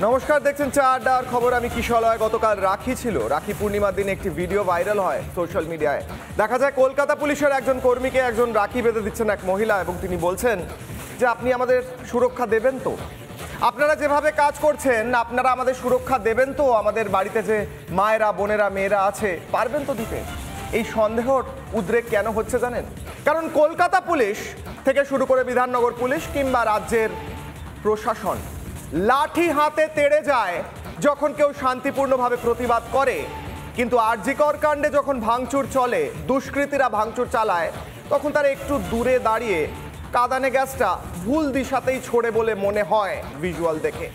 নমস্কার, দেখছেন চার আড্ডার খবর। আমি কিশলয়। গতকাল রাখি ছিল। রাখি পূর্ণিমার দিন একটি ভিডিও ভাইরাল হয় সোশ্যাল মিডিয়ায়। দেখা যায় কলকাতা পুলিশের একজন কর্মীকে একজন রাখি বেঁধে দিচ্ছেন এক মহিলা, এবং তিনি বলছেন যে আপনি আমাদের সুরক্ষা দেবেন তো, আপনারা যেভাবে কাজ করছেন আপনারা আমাদের সুরক্ষা দেবেন তো, আমাদের বাড়িতে যে মায়েরা বোনেরা মেয়েরা আছে পারবেন তো দিতে। এই সন্দেহর উদ্রেক কেন হচ্ছে জানেন? কারণ কলকাতা পুলিশ থেকে শুরু করে বিধাননগর পুলিশ কিংবা রাজ্যের প্রশাসন লাঠি হাতে তেড়ে যায় যখন কেউ শান্তিপূর্ণভাবে প্রতিবাদ করে, কিন্তু আর.জি. কর কাণ্ডে যখন ভাঙচুর চলে, দুষ্কৃতীরা ভাঙচুর চালায়, তখন তারা একটু দূরে দাঁড়িয়ে কাঁদানে গ্যাসটা ভুল দিশাতেই ছোড়ে বলে মনে হয় ভিজুয়াল দেখে।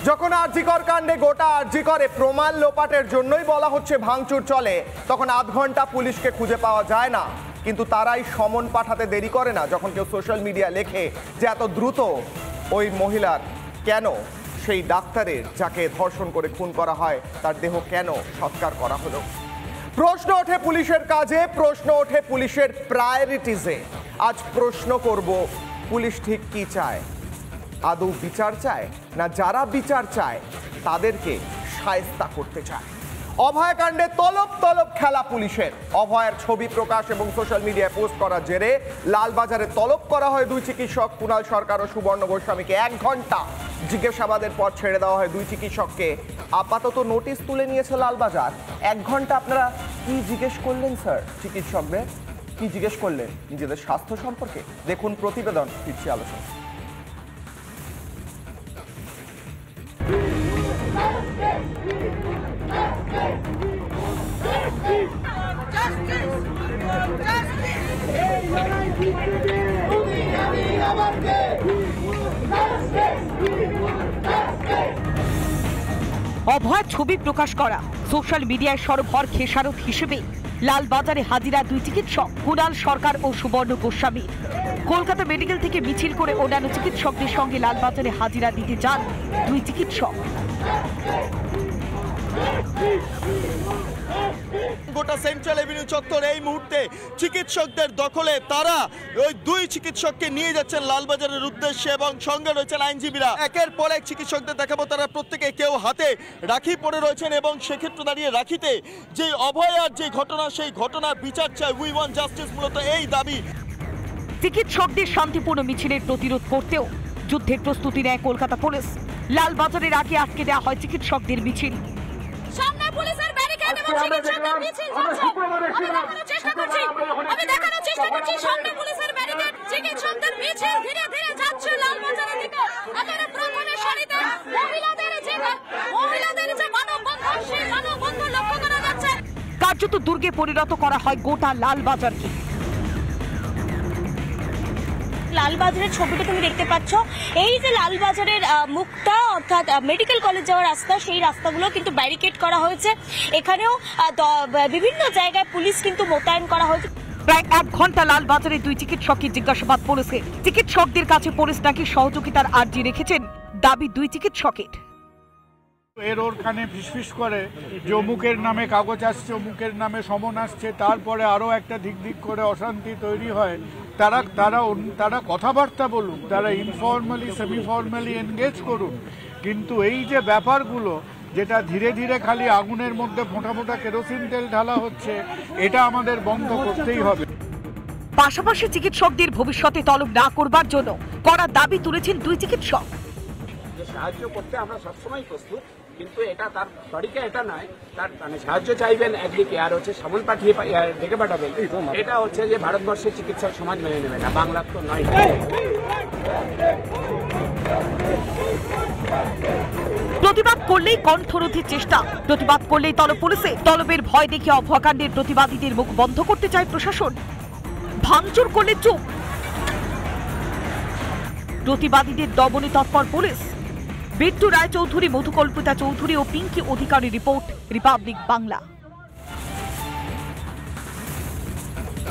যখন আর.জি. কর কাণ্ডে গোটা আর.জি. করে প্রমাণ লোপাটের জন্যই বলা হচ্ছে ভাঙচুর চলে, তখন আধ ঘন্টা পুলিশকে খুঁজে পাওয়া যায় না, কিন্তু তারাই সমন পাঠাতে দেরি করে না যখন কেউ সোশ্যাল মিডিয়া লেখে যে এত দ্রুত ওই মহিলার কেন, সেই ডাক্তারের যাকে ধর্ষণ করে খুন করা হয় তার দেহ কেন সৎকার করা হলো। প্রশ্ন ওঠে পুলিশের কাজে, প্রশ্ন ওঠে পুলিশের প্রায়োরিটিজে। আজ প্রশ্ন করব, পুলিশ ঠিক কি চায়? আদৌ বিচার চায়, না যারা বিচার চায় তাদেরকে শায়েস্তা করতে চায়? অভয়াকাণ্ডে তলব তলব খেলা পুলিশের। অভয়ের ছবি প্রকাশ এবং সোশ্যাল মিডিয়ায় পোস্ট করার জেরে লালবাজারে তলব করা হয় দুই চিকিৎসক কুণাল সরকার ও সুবর্ণ গোস্বামীকে। 1 ঘন্টা জিজ্ঞাসাবাদের পর ছেড়ে দেওয়া হয় দুই চিকিৎসককে। আপাতত নোটিশ তুলে নিয়েছে লালবাজার। 1 ঘন্টা আপনারা কি জিজ্ঞেস করলেন স্যার? চিকিৎসকদের কি জিজ্ঞেস করলেন? নিজেদের স্বাস্থ্য সম্পর্কে। দেখুন প্রতিবেদন, ফিরছি আলোচনা। অভয় ছবি প্রকাশ করা, সোশ্যাল মিডিয়ায় সরবরাহ খেসারত হিসেবে লালবাজারে হাজিরা দুই চিকিৎসক কুণাল সরকার ও সুবর্ণ গোস্বামী। কলকাতা মেডিকেল থেকে মিছিল করে অন্যান্য চিকিৎসকদের সঙ্গে লালবাজারে হাজিরা দিতে যান দুই চিকিৎসক। গোটা সেন্ট্রাল এভিনিউ চত্বর এই মুহূর্তে চিকিৎসকদের দখলে। তারা ওই দুই চিকিৎসককে নিয়ে যাচ্ছেন লালবাজারের উদ্দেশ্যে এবং সঙ্গে রয়েছেন আইনজীবীরা। একের পর এক চিকিৎসকদের দেখাবো, তারা প্রত্যেকে কেউ হাতে রাখি পরে রয়েছেন এবং সেক্ষেত্রে দাঁড়িয়ে রাখিতে যে অভয়ার যে ঘটনা, সেই ঘটনার বিচার চাই। উই ওয়ান্ট জাস্টিস, মূলত এই দাবি। চিকিৎসকদের শান্তিপূর্ণ মিছিলের প্রতিরোধ করতেও যুদ্ধের প্রস্তুতি নেয় কলকাতা পুলিশ। লালবাজারের আগে আটকে দেওয়া হয় চিকিৎসকদের মিছিল। সামনে পুলিশের ব্যারিকেড এবং চিকিৎসকদের মিছিল যাচ্ছে। আমি দেখানোর চেষ্টা করছি সামনে পুলিশের ব্যারিকেড, চিকিৎসকদের মিছিল ধীরে ধীরে যাচ্ছে লালবাজারের দিকে। আপনারা প্রথমে সারিতে মহিলাদের যে মানববন্ধন, সেই মানববন্ধন লক্ষ্য করা যাচ্ছে। কার্যত দুর্গে পরিণত করা হয় গোটা লালবাজারকে। লালবাজারের ছবিটা তুমি দেখতে পাচ্ছ, এই যে লালবাজারের মুখটা অর্থাৎ মেডিকেল কলেজ যাওয়ার রাস্তা, সেই রাস্তাগুলো কিন্তু ব্যারিকেড করা হয়েছে। এখানেও বিভিন্ন জায়গায় পুলিশ কিন্তু মোতায়েন করা হয়েছে। প্রায় 1 ঘন্টা লালবাজারে দুই চিকিৎসককে জিজ্ঞাসাবাদ পুলিশের। চিকিৎসকদের কাছে পুলিশ নাকি সহযোগিতার আর্জি রেখেছেন, দাবি দুই চিকিৎসকের। এর ওর কানে ফিসফিস করে যে অমুকের নামে কাগজ আসছে, অমুকের নামে সমন আসছে, তারপরে আরও একটা দিক দিক করে অশান্তি তৈরি হয়। তারা কথাবার্তা বলুন, তারা ইনফর্মালি সেমি ফর্মালি এনগেজ করুন, কিন্তু এই যে ব্যাপারগুলো যেটা ধীরে ধীরে খালি আগুনের মধ্যে ফোঁটা ফোঁটা কেরোসিন তেল ঢালা হচ্ছে, এটা আমাদের বন্ধ করতেই হবে। পাশাপাশি চিকিৎসকদের ভবিষ্যতে তলব না করবার জন্য কড়া দাবি তুলেছেন দুই চিকিৎসক। সাহায্য করতে আমরা সবসময় প্রস্তুত, কিন্তু এটা তার তরিকা এটা নয়। তার মানে সাহায্য চাইবেন একদিকে, আর হচ্ছে সামন পাঠিয়ে ডেকে পাঠাবেন, এটা হচ্ছে যে ভারতবর্ষের চিকিৎসক সমাজ মেনে নেবে না, বাংলার তো নয়। প্রতিবাদ করলেই কণ্ঠরোধের চেষ্টা, প্রতিবাদ করলেই তলব পুলিশে। তলবের ভয় দেখে অভয়াকাণ্ডের প্রতিবাদীদের মুখ বন্ধ করতে চায় প্রশাসন। ভাঙচুর করলে চুপ, প্রতিবাদীদের দমনে তৎপর পুলিশ। বিট্টু রায়চৌধুরী, মধুকল্পিতা চৌধুরী ও পিঙ্কি অধিকারী রিপোর্ট, রিপাবলিক বাংলা।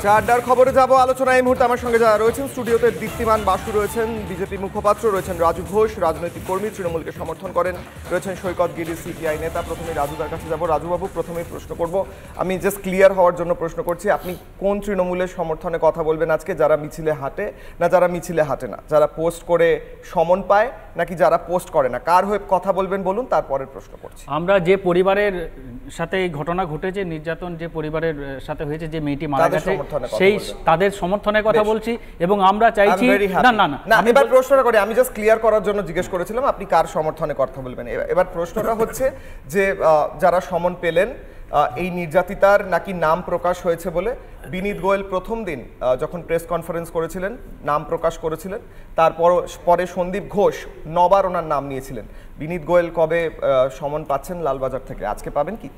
চারটার খবরে যাব আলোচনা। এই মুহূর্তে আমার সঙ্গে যারা রয়েছেন স্টুডিওতে দীপ্তিমান বাসু রয়েছেন, বিজেপি মুখপাত্র রয়েছেন রাজু ঘোষ, রাজনৈতিক কর্মী, তৃণমূলকে সমর্থন করেন, রয়েছেন সৈকত গিরি, সিপিআই নেতা। প্রথমে রাজুদার কাছে যাব। রাজুবাবু, প্রথমেই প্রশ্ন করব, আমি জাস্ট ক্লিয়ার হওয়ার জন্য প্রশ্ন করছি, আপনি কোন তৃণমূলের সমর্থনে কথা বলবেন আজকে? যারা মিছিলে হাঁটে না যারা মিছিলে হাঁটে না, যারা পোস্ট করে সমন পায় নাকি যারা পোস্ট করে না, কার হয়ে কথা বলবেন বলুন, তারপরের প্রশ্ন করছি। আমরা যে পরিবারের সাথে এই ঘটনা ঘটেছে, নির্যাতন যে পরিবারের সাথে হয়েছে, যে মেয়েটি মারা গেছে, সেই তাদের সমর্থনের কথা বলছি। এবং আমরা চাইছি আমি এবার প্রশ্নটা করি, আমি জাস্ট ক্লিয়ার করার জন্য জিজ্ঞেস করেছিলাম আপনি কার সমর্থনে কথা বলবেন। এবার প্রশ্নটা হচ্ছে যে যারা সমন পেলেন এই নির্যাতিতার নাকি নাম প্রকাশ হয়েছে বলে বিনীত গোয়েল প্রথম দিন যখন প্রেস কনফারেন্স করেছিলেন নাম প্রকাশ করেছিলেন, তারপর পরে সন্দীপ ঘোষ নবার ওনার নাম নিয়েছিলেন। বিনীত গোয়েল কবে সমন পাচ্ছেন লালবাজার থেকে? আজকে পাবেন কি?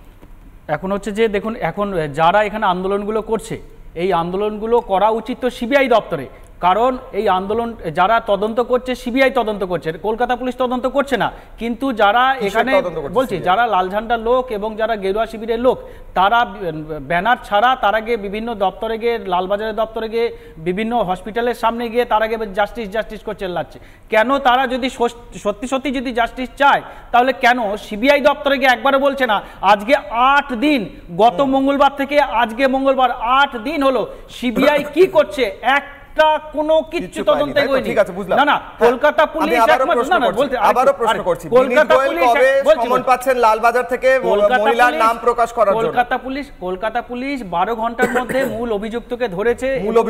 এখন হচ্ছে যে দেখুন, এখন যারা এখানে আন্দোলনগুলো করছে, এই আন্দোলনগুলো করা উচিত তো সিবিআই দপ্তরে, কারণ এই আন্দোলন যারা তদন্ত করছে সিবিআই তদন্ত করছে, কলকাতা পুলিশ তদন্ত করছে না। কিন্তু যারা এখানে বলছি, যারা লাল ঝান্ডার লোক এবং যারা গেরুয়া শিবিরের লোক, তারা ব্যানার ছাড়া তারা গিয়ে বিভিন্ন দপ্তরে গিয়ে, লালবাজারের দপ্তরে গিয়ে, বিভিন্ন হসপিটালের সামনে গিয়ে তারা গিয়ে জাস্টিস জাস্টিস করে চেল্লাচ্ছে। কেন তারা যদি সত্যি সত্যি যদি জাস্টিস চায়, তাহলে কেন সিবিআই দপ্তরে গিয়ে একবারও বলছে না? আজকে 8 দিন, গত মঙ্গলবার থেকে আজকে মঙ্গলবার 8 দিন হলো, সিবিআই কি করছে? কোনো কিছু তদন্তে হয়নি। ঠিক আছে, বুঝলাম। না কলকাতা পুলিশ আবারও প্রশ্ন করছি, কলকাতা পুলিশ সমন পাচ্ছেন লালবাজার থেকে মহিলার নাম প্রকাশ করার জন্য। কলকাতা পুলিশ 12 ঘন্টার মধ্যে মূল অভিযুক্তকে ধরেছে,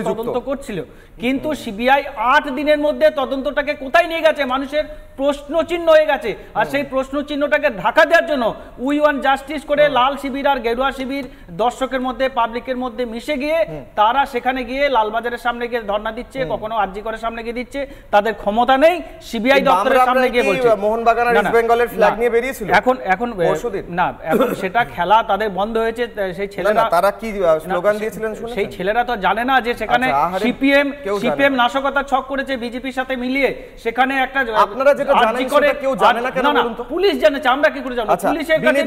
তদন্ত করছিল। কিন্তু সিবিআই 8 দিনের মধ্যে তদন্তটাকে কোথায় নিয়ে গেছে? মানুষের প্রশ্ন চিহ্ন হয়ে গেছে। আর সেই প্রশ্ন চিহ্নটাকে ঢাকা দেওয়ার জন্য উই ওয়ান্ট জাস্টিস করে লাল শিবির আর গেরুয়া শিবির দর্শকের মধ্যে, পাবলিকের মধ্যে মিশে গিয়ে তারা সেখানে গিয়ে লালবাজারের সামনে গিয়ে ধর্ণা দিচ্ছে, কখনো আরজি করে সামনে গিয়ে দিচ্ছে। তাদের ক্ষমতা নেই সিবিআই দপ্তরের সামনে গিয়ে বলছে। মোহনবাগান আর ইস্ট বেঙ্গলের ফ্ল্যাগ নিয়ে বেরিয়েছিল। এখন না, এখন সেটা খেলা তাদের বন্ধ হয়েছে। সেই ছেলেরা, তারা কি স্লোগান দিয়েছিলেন শুনুন। সেই ছেলেরা তো জানে না যে সেখানে সিপিএম নাশকতার ছক করেছে বিজেপির সাথে মিলিয়ে। সেখানে একটা, আপনারা যেটা জানেন সেটা কেউ জানে না কেন বলুন তো? পুলিশ জানেছে, আমরা কি করে জানবো? পুলিশের কাছে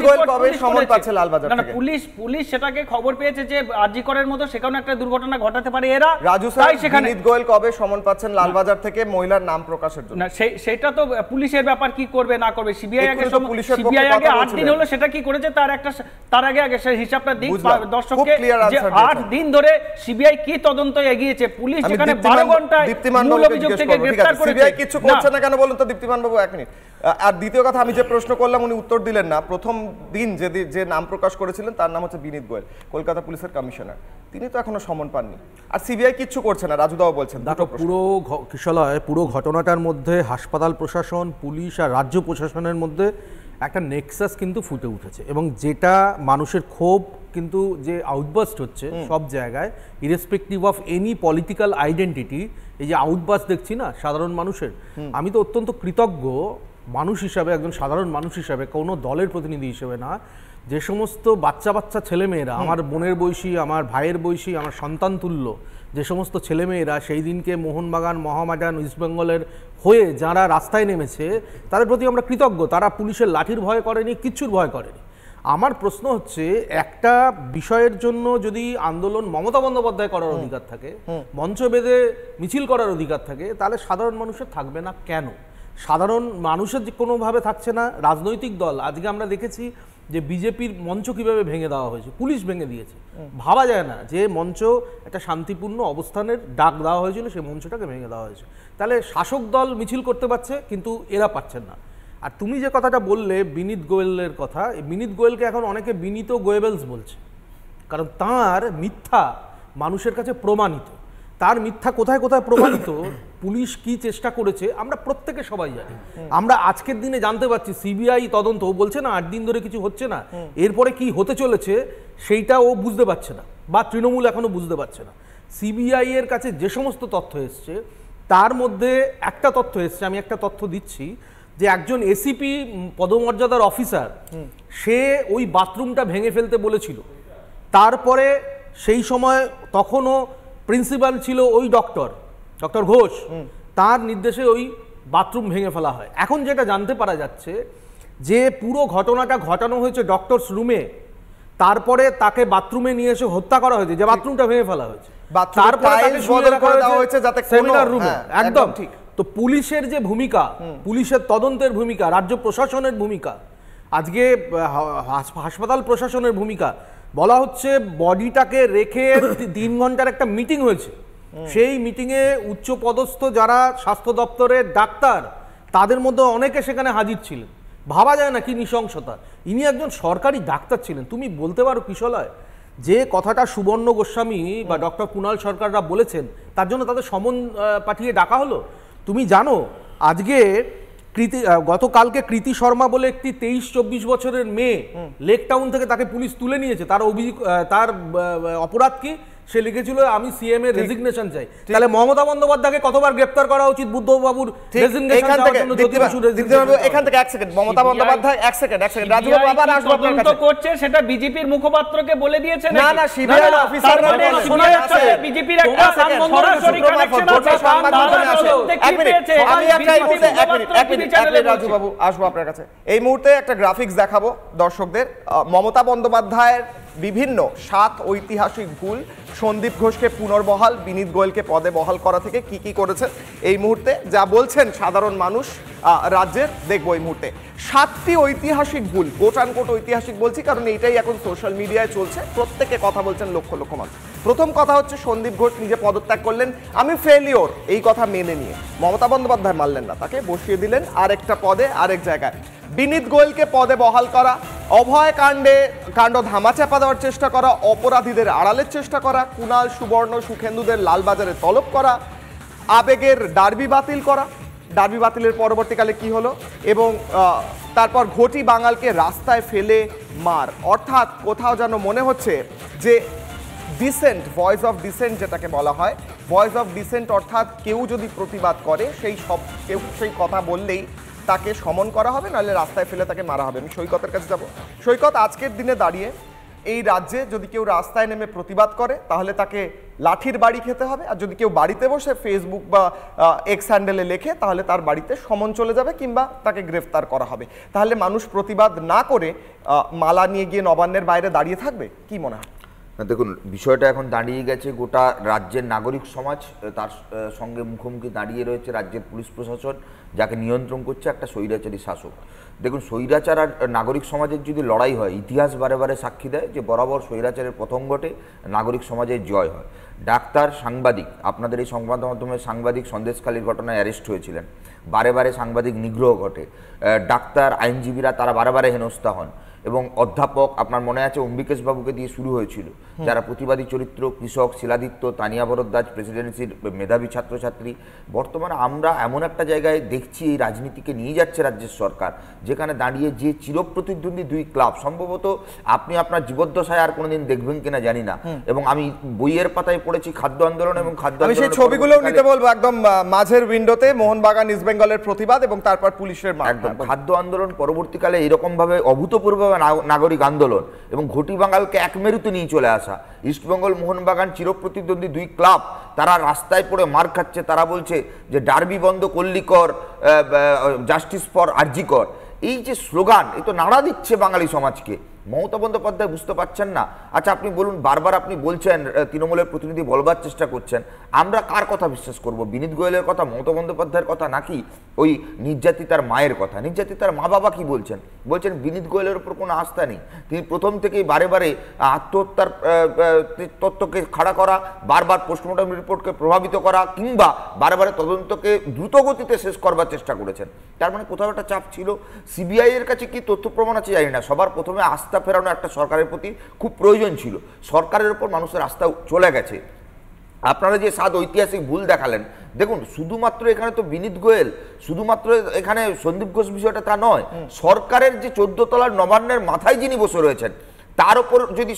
পুলিশ সেটাকে খবর পেয়েছে যে আরজি করের মতো সেখানে একটা দুর্ঘটনা ঘটাতে পারে এরা। তাই সেখানে বিনীত গোয়েল কবে সমন পাচ্ছেন লালবাজার থেকে মহিলার নাম প্রকাশের জন্য? না, সেটা তো পুলিশের ব্যাপার, কি করবে না করবে। সিবিআই আগে 8 দিন হলো, সেটা কি করেছে তার আগে সেই হিসাবটা দিক দর্শককে, যে 8 দিন ধরে সিবিআই কি তদন্ত এগিয়েছে। পুলিশ যেখানে 12 ঘন্টায় মূল অভিযোগ থেকে গ্রেফতার করেছে, সিবিআই কিছু করছে না কেন বলুন তো দীপ্তিমান বাবু? 1 মিনিট। আর দ্বিতীয় কথা, আমি যে প্রশ্ন করলাম উনি উত্তর দিলেন না। প্রথম দিন যে নাম প্রকাশ করেছিলেন তার নাম হচ্ছে বিনীত গোয়েল, কলকাতা পুলিশের কমিশনার। তিনি তো এখনো সমন পাননি, আর সিবিআই কিচ্ছু করছে না, রাজুদাও বলছেন। পুরো ঘটনাটার মধ্যে হাসপাতাল প্রশাসন, পুলিশ আর রাজ্য প্রশাসনের মধ্যে একটা নেক্সাস কিন্তু ফুটে উঠেছে। এবং যেটা মানুষের ক্ষোভ কিন্তু যে আউটবাস্ট হচ্ছে সব জায়গায়, irrespective of any political identity, এই যে আউটবাস্ট দেখছি না সাধারণ মানুষের, আমি তো অত্যন্ত কৃতজ্ঞ মানুষ হিসাবে, একজন সাধারণ মানুষ হিসাবে, কোনো দলের প্রতিনিধি হিসেবে না, যে সমস্ত বাচ্চা ছেলেমেয়েরা, আমার বোনের বয়সী, আমার ভাইয়ের বয়সী, আমার সন্তান তুল্য যে সমস্ত ছেলেমেয়েরা সেই দিনকে মোহনবাগান, মহামেডান, ইস্টবেঙ্গলের হয়ে যারা রাস্তায় নেমেছে, তাদের প্রতি আমরা কৃতজ্ঞ। তারা পুলিশের লাঠির ভয় করেনি, কিচ্ছুর ভয় করেনি। আমার প্রশ্ন হচ্ছে, একটা বিষয়ের জন্য যদি আন্দোলন মমতা বন্দ্যোপাধ্যায় করার অধিকার থাকে, মঞ্চ বেঁধে মিছিল করার অধিকার থাকে, তাহলে সাধারণ মানুষের থাকবে না কেন? সাধারণ মানুষের যে কোনোভাবে থাকছে না। রাজনৈতিক দল, আজকে আমরা দেখেছি যে বিজেপির মঞ্চ কিভাবে ভেঙে দেওয়া হয়েছে, পুলিশ ভেঙে দিয়েছে। ভাবা যায় না যে মঞ্চ একটা শান্তিপূর্ণ অবস্থানের ডাক দেওয়া হয়েছিল, সেই মঞ্চটাকে ভেঙে দেওয়া হয়েছে। তাহলে শাসক দল মিছিল করতে পারছে, কিন্তু এরা পাচ্ছেন না। আর তুমি যে কথাটা বললে বিনীত গোয়েলের কথা, বিনীত গোয়েলকে এখন অনেকে বিনীত গোয়েবেলস বলছে, কারণ তার মিথ্যা মানুষের কাছে প্রমাণিত। তার মিথ্যা কোথায় কোথায় প্রমাণিত, পুলিশ কি চেষ্টা করেছে আমরা প্রত্যেকে সবাই জানি। আমরা আজকের দিনে জানতে পারছি সিবিআই তদন্ত, ও বলছে না 8 দিন ধরে কিছু হচ্ছে না, এরপরে কি হতে চলেছে সেইটা ও বুঝতে পারছে না, বা তৃণমূল এখনো বুঝতে পারছে না। সিবিআই এর কাছে যে সমস্ত তথ্য এসছে, তার মধ্যে একটা তথ্য এসছে, আমি একটা তথ্য দিচ্ছি, যে একজন এসিপি পদমর্যাদার অফিসার, সে ওই বাথরুমটা ভেঙে ফেলতে বলেছিল। তারপরে সেই সময় তখনও প্রিন্সিপাল ছিল ওই ডক্টর ঘোষ, তার নির্দেশে ওই বাথরুম ভেঙে ফেলা হয়। এখন যেটা জানতে পারা যাচ্ছে যে পুরো ঘটনাটা ঘটানো হয়েছে ডক্টরস রুমে, তারপরে তাকে বাথরুমে নিয়ে এসে হত্যা করা হয়েছে, যে বাথরুমটা ভেঙে ফেলা হয়েছে, তারপরে তাকে বদল করে দেওয়া হয়েছে যাতে সেমিনার রুমে। একদম ঠিক। তো পুলিশের যে ভূমিকা, পুলিশের তদন্তের ভূমিকা, রাজ্য প্রশাসনের ভূমিকা, আজকে হাসপাতাল প্রশাসনের ভূমিকা, বলা হচ্ছে বডিটাকে রেখে 3 ঘন্টার একটা মিটিং হয়েছে, সেই মিটিংয়ে উচ্চপদস্থ যারা স্বাস্থ্য দপ্তরের ডাক্তার তাদের মধ্যে অনেকে সেখানে হাজির ছিলেন। ভাবা যায় না কি নৃশংসতা। ইনি একজন সরকারি ডাক্তার ছিলেন। তুমি বলতে পারো কিশলয়, যে কথাটা সুবর্ণ গোস্বামী বা ডক্টর কুণাল সরকাররা বলেছেন তার জন্য তাদের সমন পাঠিয়ে ডাকা হলো? তুমি জানো আজকে গতকালকে কৃতি শর্মা বলে একটি 23-24 বছরের মেয়ে লেক টাউন থেকে তাকে পুলিশ তুলে নিয়েছে। তার অপরাধ কি? সে লিখেছিল আমি সিএম এর রেজিগনেশন চাই। তাহলে মমতা বন্দ্যোপাধ্যায়কে কতবার গ্রেফতার করা উচিত বুদ্ধবাবুর রেজিগনেশন চাওয়ার জন্য? এখান থেকে 1 সেকেন্ড, মমতা বন্দ্যোপাধ্যায় 1 সেকেন্ড রাজু বাবু আবার আসবো আপনার কাছে। করছে সেটা বিজেপির মুখপাত্রকে বলে দিয়েছে না না, সিবিআই অফিসাররা শোনা যাচ্ছে বিজেপির একটা সরাসরি কানেকশন আছে। আমি একটা এই মুহূর্তে 1 মিনিট রাজু বাবু আসবো আপনার কাছে। এই মুহূর্তে একটা গ্রাফিক্স দেখাবো দর্শকদের। মমতা বন্দ্যোপাধ্যায়ের বিভিন্ন 7 ঐতিহাসিক ভুল, সন্দীপ ঘোষকে পুনর্বহাল, বিনীত গোয়েলকে পদে বহাল করা থেকে কি কি করেছেন এই মুহূর্তে যা বলছেন সাধারণ মানুষ রাজ্যের, দেখবো এই মুহূর্তে 7টি ঐতিহাসিক ভুল। কোট আনকোট ঐতিহাসিক বলছি কারণ এইটাই এখন সোশ্যাল মিডিয়ায় চলছে, প্রত্যেকে কথা বলছেন লক্ষ লক্ষ মানুষ। প্রথম কথা হচ্ছে সন্দীপ ঘোষ নিজে পদত্যাগ করলেন, আমি ফেলিওর এই কথা মেনে নিয়ে। মমতা বন্দ্যোপাধ্যায় মানলেন না, তাকে বসিয়ে দিলেন আরেকটা পদে আরেক জায়গায়। বিনীত গোয়েলকে পদে বহাল করা, অভয় কাণ্ড ধামাচাপা দেওয়ার চেষ্টা করা, অপরাধীদের আড়ালের চেষ্টা করা, কুণাল সুবর্ণ সুখেন্দুদের লালবাজারে তলব করা, আবেগের ডার্বি বাতিল করা, ডার্বি বাতিলের পরবর্তীকালে কি হলো, এবং তারপর ঘটি বাঙালকে রাস্তায় ফেলে মার। অর্থাৎ কোথাও যেন মনে হচ্ছে যে ডিসেন্ট, ভয়েস অফ ডিসেন্ট যেটাকে বলা হয়, ভয়েস অফ ডিসেন্ট অর্থাৎ কেউ যদি প্রতিবাদ করে কেউ সেই কথা বললেই তাকে সমন করা হবে, নাহলে রাস্তায় ফেলে তাকে মারা হবে। আমি সৈকতের কাছে যাব। সৈকত, আজকের দিনে দাঁড়িয়ে এই রাজ্যে যদি কেউ রাস্তায় নেমে প্রতিবাদ করে তাহলে তাকে লাঠির বাড়ি খেতে হবে, আর যদি কেউ বাড়িতে বসে ফেসবুক বা এক্স হ্যান্ডেলে লেখে তাহলে তার বাড়িতে সমন চলে যাবে কিংবা তাকে গ্রেফতার করা হবে। তাহলে মানুষ প্রতিবাদ না করে মালা নিয়ে গিয়ে নবান্নের বাইরে দাঁড়িয়ে থাকবে, কি মনে হয়? দেখুন, বিষয়টা এখন দাঁড়িয়ে গেছে, গোটা রাজ্যের নাগরিক সমাজ তার সঙ্গে মুখোমুখি দাঁড়িয়ে রয়েছে রাজ্যের পুলিশ প্রশাসন, যাকে নিয়ন্ত্রণ করছে একটা স্বৈরাচারী শাসক। দেখুন, স্বৈরাচার আর নাগরিক সমাজের যদি লড়াই হয়, ইতিহাস বারে বারে সাক্ষী দেয় যে বরাবর স্বৈরাচারের প্রথম ঘটে, নাগরিক সমাজের জয় হয়। ডাক্তার, সাংবাদিক, আপনাদের এই সংবাদ মাধ্যমে সাংবাদিক সন্দেশখালীর ঘটনায় অ্যারেস্ট হয়েছিলেন, বারে বারে সাংবাদিক নিগ্রহ ঘটে, ডাক্তার, আইনজীবীরা তারা বারে বারে হেনস্থা হন, এবং অধ্যাপক, আপনার মনে আছে অম্বিকেশ বাবুকে দিয়ে শুরু হয়েছিল, যারা প্রতিবাদী চরিত্র, কৃষক, শিলাদিত্য, তানিয়া ভরদ্বাজ, প্রেসিডেন্সির মেধাবী ছাত্রছাত্রী। বর্তমানে আমরা এমন একটা জায়গায় দেখছি এই রাজনীতিকে নিয়ে যাচ্ছে রাজ্যের সরকার, যেখানে দাঁড়িয়ে যে চিরপ্রতিদ্বন্দ্বী 2 ক্লাব, সম্ভবত আপনি আপনার জীবদ্দশায় আর কোনোদিন দেখবেন কিনা জানি না, এবং আমি বইয়ের পাতায় পড়েছি খাদ্য আন্দোলন এবং খাদ্য আমি সেই ছবিগুলোও নিতে বলবো। একদম মাঝের উইন্ডোতে মোহনবাগান ইস্ট বেঙ্গলের প্রতিবাদ এবং তারপর পুলিশের একদম খাদ্য আন্দোলন পরবর্তীকালে এরকম ভাবে অভূতপূর্ব নাগরিক আন্দোলন এবং ঘটি বাঙালকে এক মেরুতে নিয়ে চলে আসা। ইস্টবেঙ্গল মোহনবাগান চিরপ্রতিদ্বন্দ্বী 2 ক্লাব, তারা রাস্তায় পড়ে মার খাচ্ছে, তারা বলছে যে ডার্বি বন্ধ কল্লিকর, জাস্টিস ফর আরজিকর, এই যে স্লোগান, এ তো নাড়া দিচ্ছে বাঙালি সমাজকে। মমতা বন্দ্যোপাধ্যায় বুঝতে পারছেন না। আচ্ছা, আপনি বলুন, বারবার আপনি বলছেন তৃণমূলের প্রতিনিধি বলবার চেষ্টা করছেন, আমরা কার কথা বিশ্বাস করব? বিনীত গোয়েলের কথা, মমতা বন্দ্যোপাধ্যায়ের কথা, নাকি ওই নির্যাতিতার মায়ের কথা? নির্যাতিতার মা বাবা কি বলছেন? বলছেন বিনীত গোয়েলের উপর কোনো আস্থা নেই, তিনি প্রথম থেকেই বারে বারে আত্মহত্যার তত্ত্বকে খাড়া করা, বারবার পোস্টমর্টম রিপোর্টকে প্রভাবিত করা, কিংবা বারে বারে তদন্তকে দ্রুতগতিতে শেষ করবার চেষ্টা করেছেন। তার মানে কোথাও একটা চাপ ছিল। সিবিআই এর কাছে কি তথ্য প্রমাণ আছে জানি না, সবার প্রথমে আস্থা ফেরানো একটা সরকারের প্রতি খুব প্রয়োজন ছিল। সরকারের উপর মানুষের আস্থা চলে গেছে। আপনারা যে 7 ঐতিহাসিক ভুল দেখালেন, দেখুন, শুধুমাত্র এখানে তো বিনীত গোয়েল, শুধুমাত্র এখানে সন্দীপ ঘোষ বিষয়টা তা নয়, সরকারের যে 14 তলার নবান্নের মাথায় যিনি বসে রয়েছেন, তার উপর যদি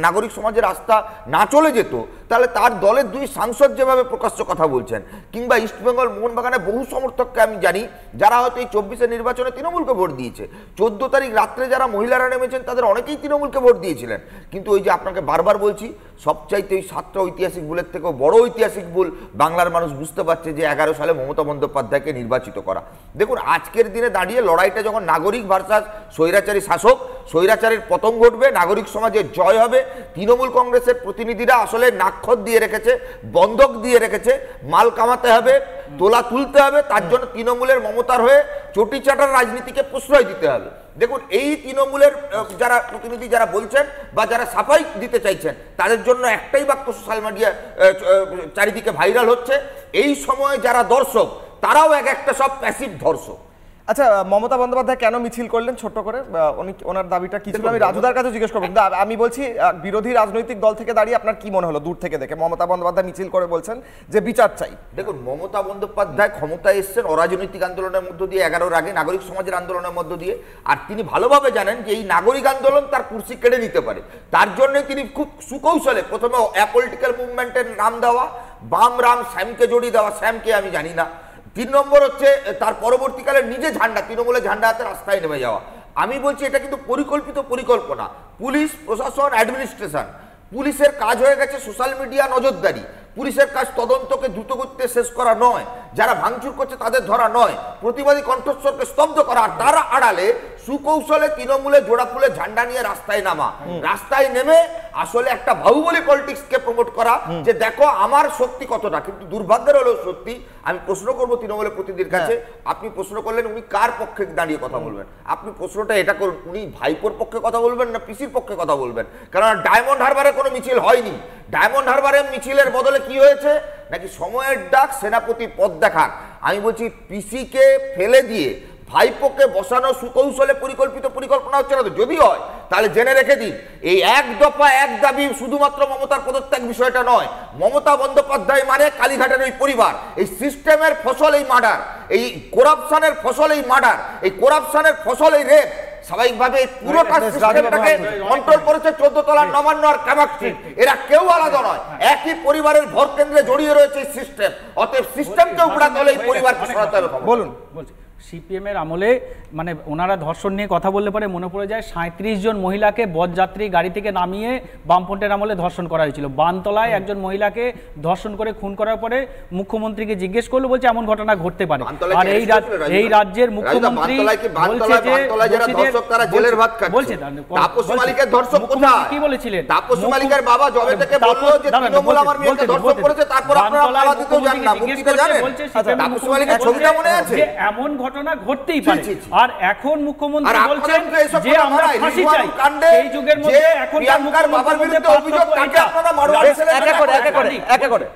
নাগরিক সমাজের আস্থা না চলে যেত, তাহলে তার দলের 2 সাংসদ যেভাবে প্রকাশ্য কথা বলছেন, কিংবা ইস্টবেঙ্গল মোহনবাগানের বহু সমর্থককে আমি জানি যারা হয়তো এই 24-এর নির্বাচনে তৃণমূলকে ভোট দিয়েছে, 14 তারিখ রাত্রে যারা মহিলারা নেমেছেন তাদের অনেকেই তৃণমূলকে ভোট দিয়েছিলেন। কিন্তু ওই যে আপনাকে বারবার বলছি, সবচাইতে ওই 7টা ঐতিহাসিক ভুলের থেকেও বড় ঐতিহাসিক ভুল বাংলার মানুষ বুঝতে পারছে যে 11 সালে মমতা বন্দ্যোপাধ্যায়কে নির্বাচিত করা। দেখুন, আজকের দিনে দাঁড়িয়ে লড়াইটা যখন নাগরিক ভার্সাস স্বৈরাচারী শাসক, স্বৈরাচারের পতন ঘটবে, নাগরিক সমাজের জয় হবে। তৃণমূল কংগ্রেসের প্রতিনিধিরা আসলে নাক্ষত দিয়ে রেখেছে, বন্ধক দিয়ে রেখেছে, মাল কামাতে হবে, তোলা তুলতে হবে, তার জন্য তৃণমূলের মমতার হয়ে চটি চাটার রাজনীতিকে প্রশ্রয় দিতে হবে। দেখুন, এই তৃণমূলের যারা প্রতিনিধি যারা বলছেন বা যারা সাফাই দিতে চাইছেন, তাদের জন্য একটাই বাক্য সোশ্যাল মিডিয়া চারিদিকে ভাইরাল হচ্ছে, এই সময়ে যারা দর্শক তারাও একটা সব প্যাসিভ ধর্ষক। আচ্ছা, মমতা বন্দ্যোপাধ্যায় কেন মিছিল করলেন ছোট্ট করে? ওনার দাবিটা কি ছিল? আমি রাজুদার কাছে জিজ্ঞেস করবো, কিন্তু আমি বলছি বিরোধী রাজনৈতিক দল থেকে দাঁড়িয়ে আপনার কি মনে হলো দূর থেকে দেখে মমতা বন্দ্যোপাধ্যায় মিছিল করে বলছেন যে বিচার চাই? দেখুন, মমতা বন্দ্যোপাধ্যায় ক্ষমতায় এসেছেন অরাজনৈতিক আন্দোলনের মধ্য দিয়ে, 11-র আগে নাগরিক সমাজের আন্দোলনের মধ্য দিয়ে, আর তিনি ভালোভাবে জানেন যে এই নাগরিক আন্দোলন তার কুর্সি কেড়ে নিতে পারে। তার জন্য তিনি খুব সুকৌশলে প্রথমে অ্যাপলিটিক্যাল মুভমেন্টের নাম দেওয়া, বাম রাম শ্যামকে জড়িয়ে দেওয়া, শ্যামকে আমি জানি না। 3 নম্বর হচ্ছে তার পরবর্তীকালে নিজে ঝান্ডা, তৃণমূলের ঝান্ডা হাতে রাস্তায় নেমে যাওয়া। আমি বলছি এটা কিন্তু পরিকল্পিত পরিকল্পনা। পুলিশ প্রশাসন, অ্যাডমিনিস্ট্রেশন, পুলিশের কাজ হয়ে গেছে সোশ্যাল মিডিয়া নজরদারি। পুলিশের কাজ তদন্তকে দ্রুত গতিতে শেষ করা নয়, যারা ভাঙচুর করছে তাদের ধরা নয়, প্রতিবাদী কণ্ঠস্বরকে স্তব্ধ করা। আর তারা আড়ালে সুকৌশলে তৃণমূলে জোড়া ফুলে ঝান্ডা নিয়ে রাস্তায় নামা, রাস্তায় নেমে আসলে একটা বাহুবলী পলিটিক্সকে প্রমোট করা, যে দেখো আমার শক্তি কতটা। কিন্তু দুর্ভাগ্যের হলেও সত্যি, আমি প্রশ্ন করবো তৃণমূলের প্রতিনিধির কাছে, আপনি প্রশ্ন করলেন উনি কার পক্ষে দাঁড়িয়ে কথা বলবেন? আপনি প্রশ্নটা এটা করুন, উনি ভাইপোর পক্ষে কথা বলবেন না পিসির পক্ষে কথা বলবেন? কারণ ডায়মন্ড হারবারে কোনো মিছিল হয়নি। ডায়মন্ড হারবারে মিছিলের বদলে কি হয়েছে, নাকি সময়ের ডাক, সেনাপতি পদ দেখান। আমি বলছি পিসিকে ফেলে দিয়ে ভাইপোকে বসানো সুকৌশলে পরিকল্পিত পরিকল্পনা হচ্ছে না তো? যদি হয় তাহলে জেনে রেখে দিন, এই এক দফা এক দাবি শুধুমাত্র মমতার পদত্যাগ বিষয়টা নয়। মমতা বন্দ্যোপাধ্যায় মানে কালীঘাটের ওই পরিবার, এই সিস্টেমের ফসল এই মার্ডার, এই করাপশনের ফসল এই মার্ডার, এই করাপশনের ফসল এই রেপ। স্বাভাবিকভাবে পুরোটা সিস্টেমটাকে কন্ট্রোল করেছে 14 তলার নবান্ন আর কামাক্ষী। এরা কেউ আলাদা নয়, একই পরিবারের ভর কেন্দ্রে জড়িয়ে রয়েছে এই সিস্টেম। অতএব সিস্টেমকে উপড়াতে হলে এই পরিবারকে সরাতে হবে। বলুন। সিপিএমের আমলে মানে ওনারা ধর্ষণ নিয়ে কথা বললে পরে মনে পড়ে যায় 37 জন মহিলাকে বরযাত্রী গাড়ি থেকে নামিয়ে বামফ্রন্টের আমলে ধর্ষণ করা হয়েছিল। বানতলায় একজন মহিলাকে ধর্ষণ করে খুন করার পরে মুখ্যমন্ত্রীকে জিজ্ঞেস করলো, বলছে এমন ঘটনা ঘটতে পারে। আর এই রাজ্যের মুখ্যমন্ত্রী বলছে যে জেলের ভাত খাচ্ছে। বলছে তাপস মালিকের ধর্ষক কোথায়? কি বলেছিলেন? তাপস মালিকের বাবা জবে থেকে বললো যে তৃণমূল আমার মেয়েকে ধর্ষণ করেছে, তারপর আপনারা পালা দিতেও জান না, মুক্তিটা জানেন? তাপস মালিকের ছবিটা মনে আছে? এমন ঘটনা ঘটতেই পারে। আর এখন মুখ্যমন্ত্রী বলছেন যে আমরা ফাঁসি চাই। এই যুগের মধ্যে এখনকার মুখ্যমন্ত্রীর বিরুদ্ধে অভিযোগ থাকে, আপনারা একা করে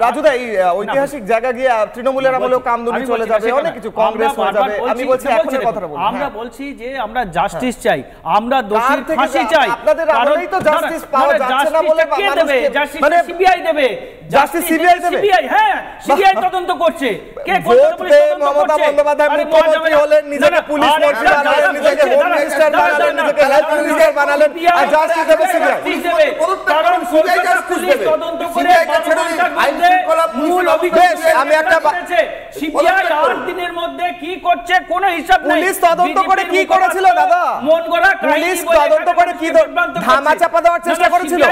রাজুদা এই ঐতিহাসিক জায়গা গিয়ে তৃণমূলের আমলেও কামদুনি চলে যাবে, অনেক কিছু কংগ্রেস হয়ে যাবে। আমি বলছি এখনের কথাটা বলুন। আমরা বলছি যে আমরা জাস্টিস চাই, আমরা দোষীর ফাঁসি চাই। আপনাদের আমলেই তো জাস্টিস পাওয়া যাচ্ছে না বলে কে দেবে? জাস্টিস সিবিআই দেবে। জাস্টিস সিবিআই দেবে? সিবিআই, হ্যাঁ, সিবিআই তদন্ত করছে। কে মমতা বন্দ্যোপাধ্যায় মুখ্যমন্ত্রী হলেন, নিজেকে পুলিশ মন্ত্রী বানালেন, নিজেকে হোম মিনিস্টার বানালেন, নিজেকে হেলথ মিনিস্টার বানালেন, আর জাস্টিস দেবে সিবিআই। কারণ কলকাতা পুলিশ তদন্ত করে মূল অভিযোগ আমি একটা সিবিআই 8 দিনের মধ্যে কি করছে কোনো হিসাব নাই। পুলিশ তদন্ত করে কি করেছিল দাদা? মন গড়া পুলিশ তদন্ত করে কি ধামা চাপা দেওয়ার চেষ্টা করেছিল?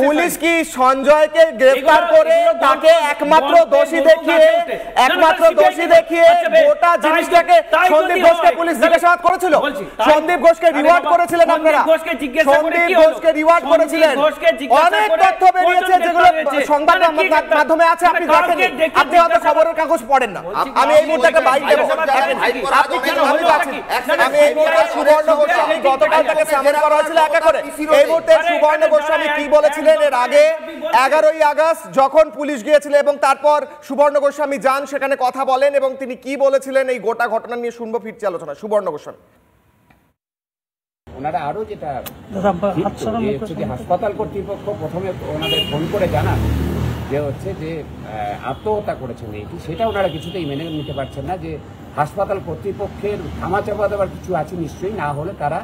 পুলিশ কি সঞ্জয়কে গ্রেফতার করে তাকে একমাত্র দোষী দেখিয়ে গোটা জিনিসটাকে সন্দীপ ঘোষকে পুলিশ জিজ্ঞাসাবাদ করেছিল? সন্দীপ ঘোষকে রিওয়ার্ড করেছিলেন আপনারা? সন্দীপ ঘোষকে রিওয়ার্ড করেছিলেন। অনেক তথ্য বেরিয়েছে যেগুলো সংবাদ মাধ্যমে আছে, আপনি দেখেন। আপনি হয়তো খবরের কাগজ পড়েন না। আমি এই মুহূর্তে একটা বাইক দেবো, আপনি কেন আমি এই মুহূর্তে সুবর্ণ গোস্বামী, গতকাল তাকে সামন করা হয়েছিল একা করে। এই মুহূর্তে সুবর্ণ গোস্বামী কি বলেছিলেন এর আগে 11ই আগস্ট যখন পুলিশ গিয়েছিল, এবং তারপর সুবর্ণ গোস্বামী যান সেখানে কথা বলেন, এবং তিনি কি বলেছিলেন এই গোটা ঘটনা নিয়ে শুনবো ফিরছি আলোচনা। সুবর্ণ গোস্বামী। ওনারা আরো যেটা হাসপাতাল কর্তৃপক্ষ প্রথমে ওনাদের ফোন করে জানান যে হচ্ছে যে আত্মহত্যা করেছেন মেয়েটি, সেটা ওনারা কিছুতেই মেনে নিতে পারছেন না। যে হাসপাতাল কর্তৃপক্ষের ধামাচাপা দেওয়ার কিছু আছে নিশ্চয়ই, না হলে তারা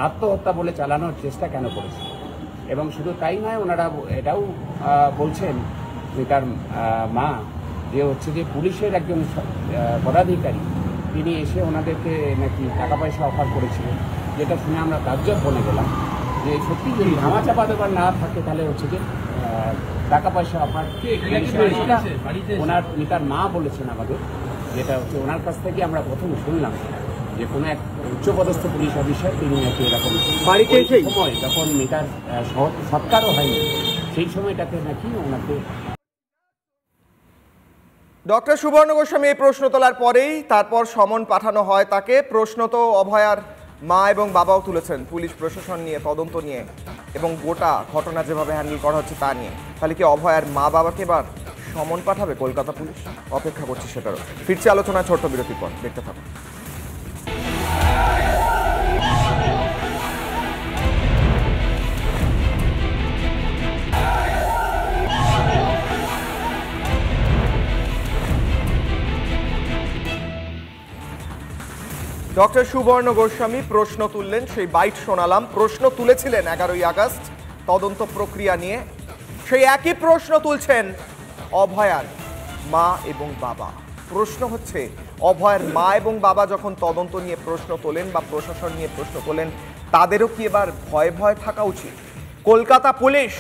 আত্মহত্যা বলে চালানোর চেষ্টা কেন করেছে। এবং শুধু তাই নয়, ওনারা এটাও বলছেন যে তার মা যে হচ্ছে যে পুলিশের একজন পদাধিকারী, তিনি এসে ওনাদেরকে নাকি টাকা পয়সা অফার করেছিলেন, যেটা শুনে আমরা তাজ্জব বলে গেলাম যে সত্যি যদি ধামাচাপা দেওয়ার না থাকে তাহলে হচ্ছে যে টাকা পয়সা অফার ওনার মা বলেছেন আমাদের, যেটা হচ্ছে ওনার কাছ থেকে আমরা প্রথম শুনলাম যে কোনো এক উচ্চপদস্থ পুলিশ অফিসার, তিনি নাকি এরকম সময় যখন এটার সৎকারও হয়নি সেই সময়টাতে নাকি ওনাকে। ডক্টর সুবর্ণ গোস্বামী এই প্রশ্ন তোলার পরেই তারপর সমন পাঠানো হয় তাকে। প্রশ্ন তো অভয়ার মা এবং বাবাও তুলেছেন পুলিশ প্রশাসন নিয়ে, তদন্ত নিয়ে এবং গোটা ঘটনা যেভাবে হ্যান্ডেল করা হচ্ছে তা নিয়ে। তাহলে কি অভয়ার মা বাবাকে এবার সমন পাঠাবে কলকাতা পুলিশ? অপেক্ষা করছি সেটারও। ফিরছি আলোচনায় ছোট্ট বিরতির পর, দেখতে থাকুন। ডক্টর সুবর্ণ গোস্বামী প্রশ্ন তুললেন, সেই বাইট শোনালাম। প্রশ্ন তুলেছিলেন 11ই আগস্ট তদন্ত প্রক্রিয়া নিয়ে, সেই একই প্রশ্ন তুলছেন অভয়ার মা এবং বাবা। প্রশ্ন হচ্ছে, অভয়ার মা এবং বাবা যখন তদন্ত নিয়ে প্রশ্ন তোলেন বা প্রশাসন নিয়ে প্রশ্ন তোলেন, তাদেরও কি এবার ভয়ে ভয়ে থাকা উচিত? কলকাতা পুলিশ,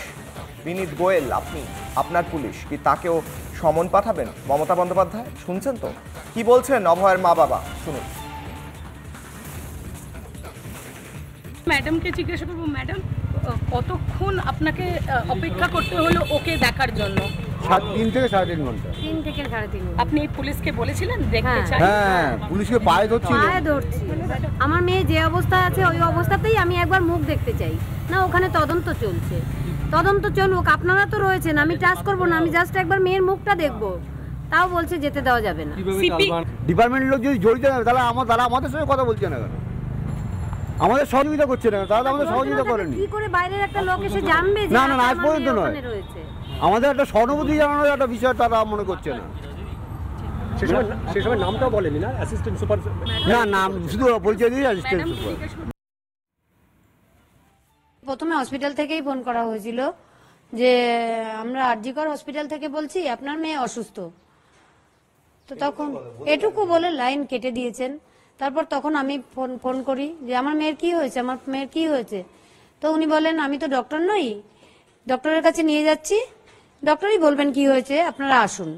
বিনীত গোয়েল, আপনি, আপনার পুলিশ কি তাকেও সমন পাঠাবেন? মমতা বন্দ্যোপাধ্যায় শুনছেন তো কি বলছেন অভয়ার মা বাবা, শুনুন। ম্যাডামকে জিজ্ঞাসা করবো, ম্যাডাম কতক্ষণ আপনাকে অপেক্ষা করতে হলো ওকে দেখার জন্য? 3 থেকে 3.5 ঘন্টা। 3 থেকে 3.5 ঘন্টা। আপনি পুলিশকে বলেছিলেন দেখতে চাই? হ্যাঁ, পুলিশকে পায়ে ধরছিল। পায়ে ধরছি। আমার মেয়ে যে অবস্থায় আছে ওই অবস্থাতেই আমি একবার মুখ দেখতে চাই। না, ওখানে তদন্ত চলছে, তদন্ত চলুক, আপনারা তো রয়েছেন, আমি টাচ করব না, আমি জাস্ট একবার মেয়ের মুখটা দেখব। তাও বলছে যেতে দেওয়া যাবে না। ডিপার্টমেন্টের লোক যদি জড়িত না, তাহলে আমাদের সঙ্গে কথা বলছে না কেন? আমাদের সহযোগিতা করছে না, তাহলে আমাদের সহযোগিতা করেনি। কি করে বাইরের একটা লোক এসে জানবে যে না না আজ পর্যন্ত নয়। আমাদের একটা সহানুভূতি জানানোর একটা বিষয় তারা মনে করছে না। সে সময় নামটাও বলেনি না, অ্যাসিস্ট্যান্ট সুপার? না, নাম শুধু পরিচয় দিয়ে অ্যাসিস্ট্যান্ট সুপার। প্রথমে হসপিটাল থেকেই ফোন করা হয়েছিল যে আমরা আরজিকর হসপিটাল থেকে বলছি, আপনার মেয়ে অসুস্থ। তো তখন এটুকু বলে লাইন কেটে দিয়েছেন। তারপর তখন আমি ফোন করি যে আমার মেয়ের কি হয়েছে, আমার মেয়ের কি হয়েছে। তো উনি বলেন, আমি তো ডক্টর নই, ডক্টরের কাছে নিয়ে যাচ্ছি, ডক্টরই বলবেন কি হয়েছে, আপনারা আসুন।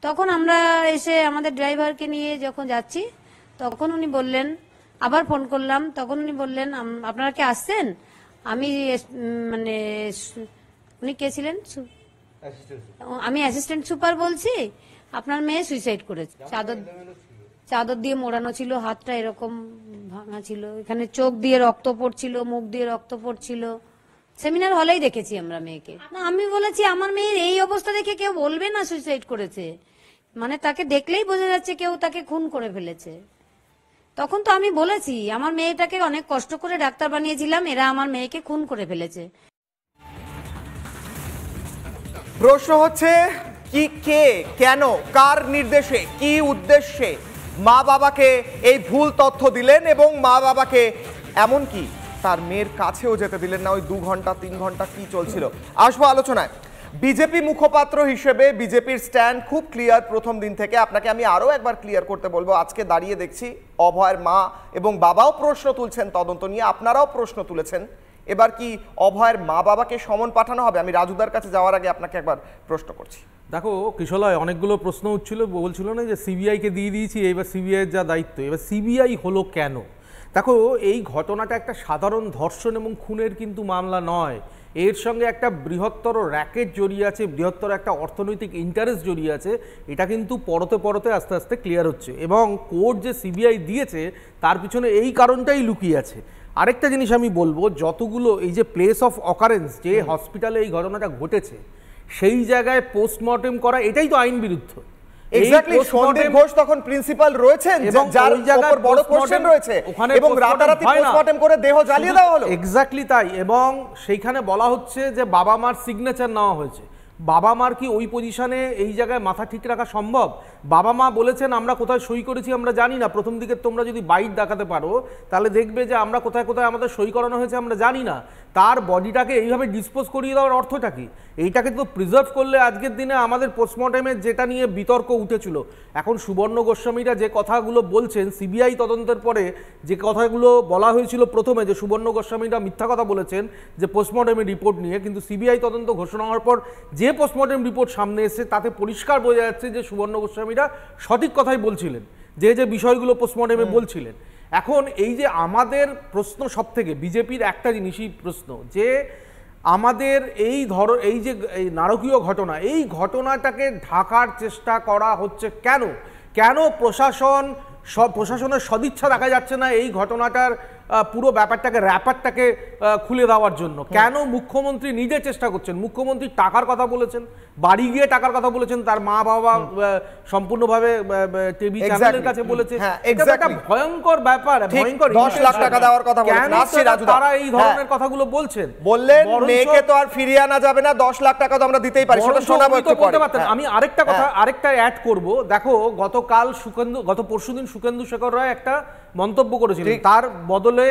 তখন আমরা এসে আমাদের ড্রাইভারকে নিয়ে যখন যাচ্ছি, তখন উনি বললেন, আবার ফোন করলাম, তখন উনি বললেন, আপনারা কি আসছেন? আমি মানে উনি কে ছিলেন? আমি অ্যাসিস্ট্যান্ট সুপার বলছি, আপনার মেয়ে সুইসাইড করেছে। চাদর দিয়ে মোড়ানো ছিল, হাতটা এরকম ভাঙা ছিল, এখানে চোখ দিয়ে রক্ত পড়ছিল, মুখ দিয়ে রক্ত পড়ছিল। সেমিনার হলেই দেখেছি আমরা মেয়েকে। না, আমি বলেছি আমার মেয়ের এই অবস্থা দেখে কেউ বলবে না সুইসাইড করেছে, মানে তাকে দেখলেই বোঝা যাচ্ছে কেউ তাকে খুন করে ফেলেছে। তখন তো আমি বলেছি আমার মেয়েটাকে অনেক কষ্ট করে ডাক্তার বানিয়েছিলাম, এরা আমার মেয়েকে খুন করে ফেলেছে। প্রশ্ন হচ্ছে, কি, কে, কেন, কার নির্দেশে, কি উদ্দেশ্যে মা বাবাকে এই ভুল তথ্য দিলেন এবং মা বাবাকে এমনকি তার মেয়ের কাছেও যেতে দিলেন না? ওই 2 ঘন্টা 3 ঘন্টা কি চলছিল, আসবো আলোচনায়। বিজেপি মুখপাত্র হিসেবে বিজেপির স্ট্যান্ড খুব ক্লিয়ার প্রথম দিন থেকে। আপনাকে আমি আরও একবার ক্লিয়ার করতে বলবো, আজকে দাঁড়িয়ে দেখছি অভয়ের মা এবং বাবাও প্রশ্ন তুলছেন তদন্ত নিয়ে, আপনারাও প্রশ্ন তুলেছেন। এবার কি অভয়ের মা বাবাকে সমন পাঠানো হবে? আমি রাজুদার কাছে যাওয়ার আগে আপনাকে একবার প্রশ্ন করছি। দেখো কিশলয়, অনেকগুলো প্রশ্ন উঠছিল, বলছিল না যে সিবিআইকে দিয়ে দিয়েছি, এবার সিবিআইয়ের যা দায়িত্ব, এবার সিবিআই হলো কেন? দেখো, এই ঘটনাটা একটা সাধারণ ধর্ষণ এবং খুনের কিন্তু মামলা নয়, এর সঙ্গে একটা বৃহত্তর র্যাকেট জড়িয়ে আছে, বৃহত্তর একটা অর্থনৈতিক ইন্টারেস্ট জড়িয়ে আছে। এটা কিন্তু পরতে পরতে আস্তে আস্তে ক্লিয়ার হচ্ছে, এবং কোর্ট যে সিবিআই দিয়েছে তার পিছনে এই কারণটাই লুকিয়ে আছে। আরেকটা জিনিস আমি বলবো, যতগুলো এই যে প্লেস অফ অকারেন্স, যে হসপিটালে এই ঘটনাটা ঘটেছে সেই জায়গায় পোস্টমর্টেম করা, এটাই তো আইন বিরুদ্ধ। এক্স্যাক্টলি, সন্দীপ ঘোষ তখন প্রিন্সিপাল রয়েছেন, এবং যার উপর বড় কোশ্চেন রয়েছে, এবং রাতারাতি পোস্টমর্টেম করে দেহ জ্বালিয়ে দেওয়া হলো। এক্স্যাক্টলি তাই, এবং সেইখানে বলা হচ্ছে যে বাবা মার সিগনেচার নেওয়া হয়েছে। বাবা মার কি ওই পজিশনে এই জায়গায় মাথা ঠিক রাখা সম্ভব? বাবা মা বলেছেন আমরা কোথায় সই করেছি আমরা জানি না। প্রথম দিকে তোমরা যদি বাইট দেখাতে পারো তাহলে দেখবে যে আমরা কোথায় কোথায় আমাদের সই করানো হয়েছে আমরা জানি না। তার বডিটাকে এইভাবে ডিসপোজ করিয়ে দেওয়ার অর্থটা কি? এইটাকে তো প্রিজার্ভ করলে আজকের দিনে আমাদের পোস্টমর্টেমের যেটা নিয়ে বিতর্ক উঠেছিল, এখন সুবর্ণ গোস্বামীরা যে কথাগুলো বলছেন, সিবিআই তদন্তের পরে যে কথাগুলো বলা হয়েছিল প্রথমে, যে সুবর্ণ গোস্বামীরা মিথ্যা কথা বলেছেন যে পোস্টমর্টেমের রিপোর্ট নিয়ে, কিন্তু সিবিআই তদন্ত ঘোষণা হওয়ার পর যে পোস্টমর্টেম রিপোর্ট সামনে এসেছে তাতে পরিষ্কার বোঝা যাচ্ছে যে সুবর্ণ গোস্বামীরা সঠিক কথাই বলছিলেন, যে যে বিষয়গুলো পোস্টমর্টেমে বলছিলেন। এখন এই যে আমাদের প্রশ্ন সব থেকে বিজেপির একটা জিনিসই প্রশ্ন যে আমাদের এই যে এই নারকীয় ঘটনা, এই ঘটনাটাকে ঢাকার চেষ্টা করা হচ্ছে কেন? কেন প্রশাসনের সদিচ্ছা দেখা যাচ্ছে না এই ঘটনাটার পুরো র্যাপারটাকে খুলে দেওয়ার জন্য? কেন মুখ্যমন্ত্রী নিজে চেষ্টা করছেন? মুখ্যমন্ত্রী টাকার কথা বলেছেন, বাড়ি গিয়ে টাকার কথা বলেছেন, তার মা বাবা সম্পূর্ণভাবে টিভি চ্যানেলের কাছে বলেছে। এটা একটা ভয়ঙ্কর ব্যাপার, ভয়ঙ্কর। 10 লাখ টাকা দেওয়ার কথা বলেছেন, তারা এই ধরনের কথাগুলো বলছেন। বললেন মেয়েকে তো আর ফিরিয়ে আনা যাবে না, 10 লাখ টাকা তো আমরা দিতেই পারি, সেটা শোনাবো একটু পরে। আমি আরেকটা অ্যাড করব। দেখো গত পরশুদিন সুকেন্দু শেখর রায় একটা মন্তব্য করেছিলেন, তার বদলে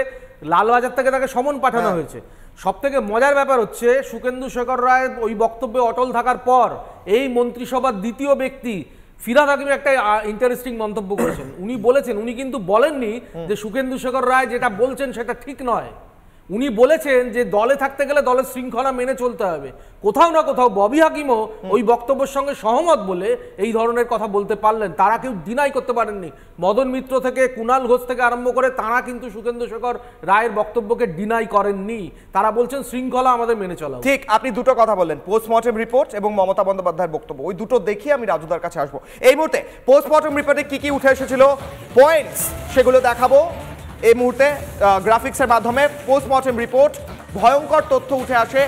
লালবাজার থেকে তাকে সমন পাঠানো হয়েছে। সব থেকে মজার ব্যাপার হচ্ছে সুকেন্দু শেখর রায় ওই বক্তব্যে অটল থাকার পর এই মন্ত্রিসভার দ্বিতীয় ব্যক্তি ফিরহাদ হাকিম একটা ইন্টারেস্টিং মন্তব্য করেছেন। উনি বলেছেন, উনি কিন্তু বলেননি যে সুকেন্দু শেখর রায় যেটা বলছেন সেটা ঠিক নয়। উনি বলেছেন যে দলে থাকতে গেলে দলের শৃঙ্খলা মেনে চলতে হবে। কোথাও না কোথাও ববি হাকিমও ওই বক্তব্যের সঙ্গে সহমত বলে এই ধরনের কথা বলতে পারলেন। তারা কেউ ডিনাই করতে পারেননি। মদন মিত্র থেকে কুণাল ঘোষ থেকে আরম্ভ করে তারা কিন্তু সুকেন্দু শেখর রায়ের বক্তব্যকে ডিনাই করেননি। তারা বলছেন শৃঙ্খলা আমাদের মেনে চলা। ঠিক, আপনি দুটো কথা বললেন, পোস্টমর্টেম রিপোর্ট এবং মমতা বন্দ্যোপাধ্যায়ের বক্তব্য। ওই দুটো দেখিয়ে আমি রাজুদার কাছে আসবো। এই মুহূর্তে পোস্টমর্টেম রিপোর্টে কি কি উঠে এসেছিল পয়েন্টস সেগুলো দেখাবো এই মুহূর্তে গ্রাফিক্সের মাধ্যমে। পোস্টমর্টেম রিপোর্ট, ভয়ঙ্কর তথ্য উঠে আসে।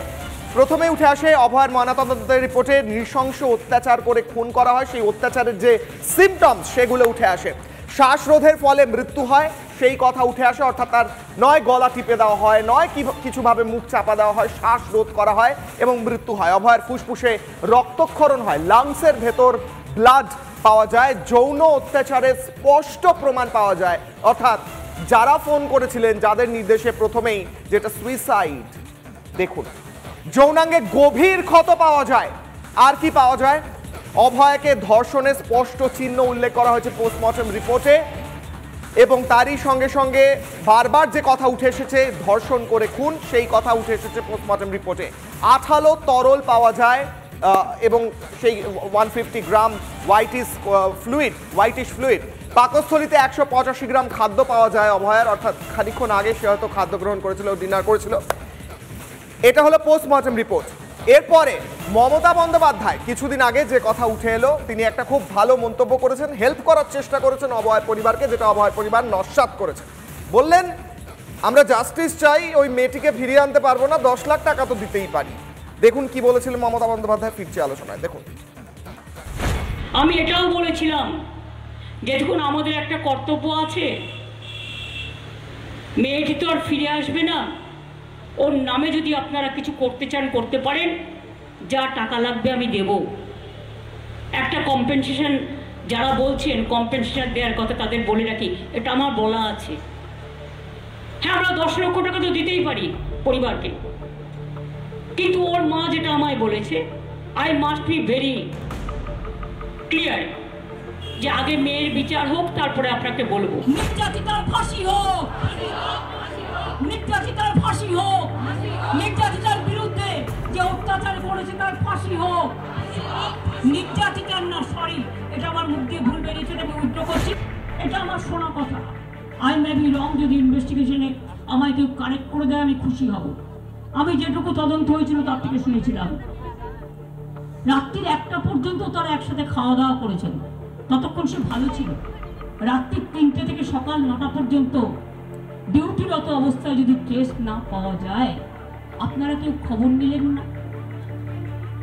প্রথমে উঠে আসে অভয়ের ময়নাতদন্তের রিপোর্টে নৃশংস অত্যাচার করে খুন করা হয়, সেই অত্যাচারের যে সিমটমস সেগুলো উঠে আসে। শ্বাসরোধের ফলে মৃত্যু হয় সেই কথা উঠে আসে, অর্থাৎ তার নয় গলা টিপে দেওয়া হয়, নয় কিছুভাবে মুখ চাপা দেওয়া হয়, শ্বাসরোধ করা হয় এবং মৃত্যু হয়। অভয়ের ফুসফুসে রক্তক্ষরণ হয়, লাংসের ভেতর ব্লাড পাওয়া যায়, যৌন অত্যাচারের স্পষ্ট প্রমাণ পাওয়া যায়। অর্থাৎ যারা ফোন করেছিলেন, যাদের নির্দেশে প্রথমেই যেটা সুইসাইড, দেখুন যৌনাঙ্গে গভীর ক্ষত পাওয়া যায়। আর কি পাওয়া যায়? অভয়কে ধর্ষণের স্পষ্ট চিহ্ন উল্লেখ করা হয়েছে পোস্টমর্টেম রিপোর্টে, এবং তারই সঙ্গে সঙ্গে বারবার যে কথা উঠে এসেছে ধর্ষণ করে খুন, সেই কথা উঠে এসেছে পোস্টমর্টেম রিপোর্টে। আঠালো তরল পাওয়া যায় এবং সেই 150 গ্রাম হোয়াইটিশ ফ্লুইড। পাকস্থলিতে 185 গ্রাম খাদ্য পাওয়া যায় অভয়ের, অর্থাৎ খানিকক্ষণ আগে সে হয়তো খাদ্য গ্রহণ করেছিল, ডিনার করেছিল। এটা হলো পোস্টমর্টেম রিপোর্ট। এরপরে মমতা বন্দ্যোপাধ্যায় কিছুদিন আগে যে কথা উঠে এলো, তিনি একটা খুব ভালো মন্তব্য করেছেন, হেল্প করার চেষ্টা করেছেন অভয়ের পরিবারকে, যেটা অভয়ের পরিবার নস্যাৎ করেছেন। বললেন আমরা জাস্টিস চাই, ওই মেয়েটিকে ফিরিয়ে আনতে পারবো না, 10 লাখ টাকা তো দিতেই পারি। দেখুন কি বলেছিলেন মমতা বন্দ্যোপাধ্যায়, ফিরছে আলোচনায়, দেখুন। আমি এটাও বলেছিলাম যে দেখুন আমাদের একটা কর্তব্য আছে, মেয়েটি তো আর ফিরে আসবে না, ওর নামে যদি আপনারা কিছু করতে চান করতে পারেন, যা টাকা লাগবে আমি দেব। একটা কম্পেনসেশন, যারা বলছেন কম্পেনসেশন দেওয়ার কথা তাদের বলে রাখি, এটা আমার বলা আছে। হ্যাঁ, আমরা 10 লক্ষ টাকা তো দিতেই পারি পরিবারকে, কিন্তু ওর মা যেটা আমায় বলেছে, I must be very clear যে আগে মেয়ের বিচার হোক, তারপরে আপনাকে বলবো। নির্যাতিতার ফাঁসি হোক, নির্যাতিতার ফাঁসি হোক, নির্যাতিতার বিরুদ্ধে যে অত্যাচার করেছে তার ফাঁসি হোক। নির্যাতিতার না, সরি, এটা আমার মুখ দিয়ে ভুল বেরিয়েছে, আমি উইথড্র করছি। এটা আমার শোনা কথা। আই মে বি রং, যদি ইনভেস্টিগেশনে আমায় কেউ কারেক্ট করে দেয় আমি খুশি হব। আমি যেটুকু তদন্ত হয়েছিল তার থেকে শুনেছিলাম রাত্রির 1টা পর্যন্ত তারা একসাথে খাওয়া দাওয়া করেছেন, ততক্ষণ সে ভালো ছিল। রাত্রি 3টে থেকে সকাল 9টা পর্যন্ত ডিউটিরত অবস্থায় যদি টেস্ট না পাওয়া যায়, আপনারা কেউ খবর নিলেন না?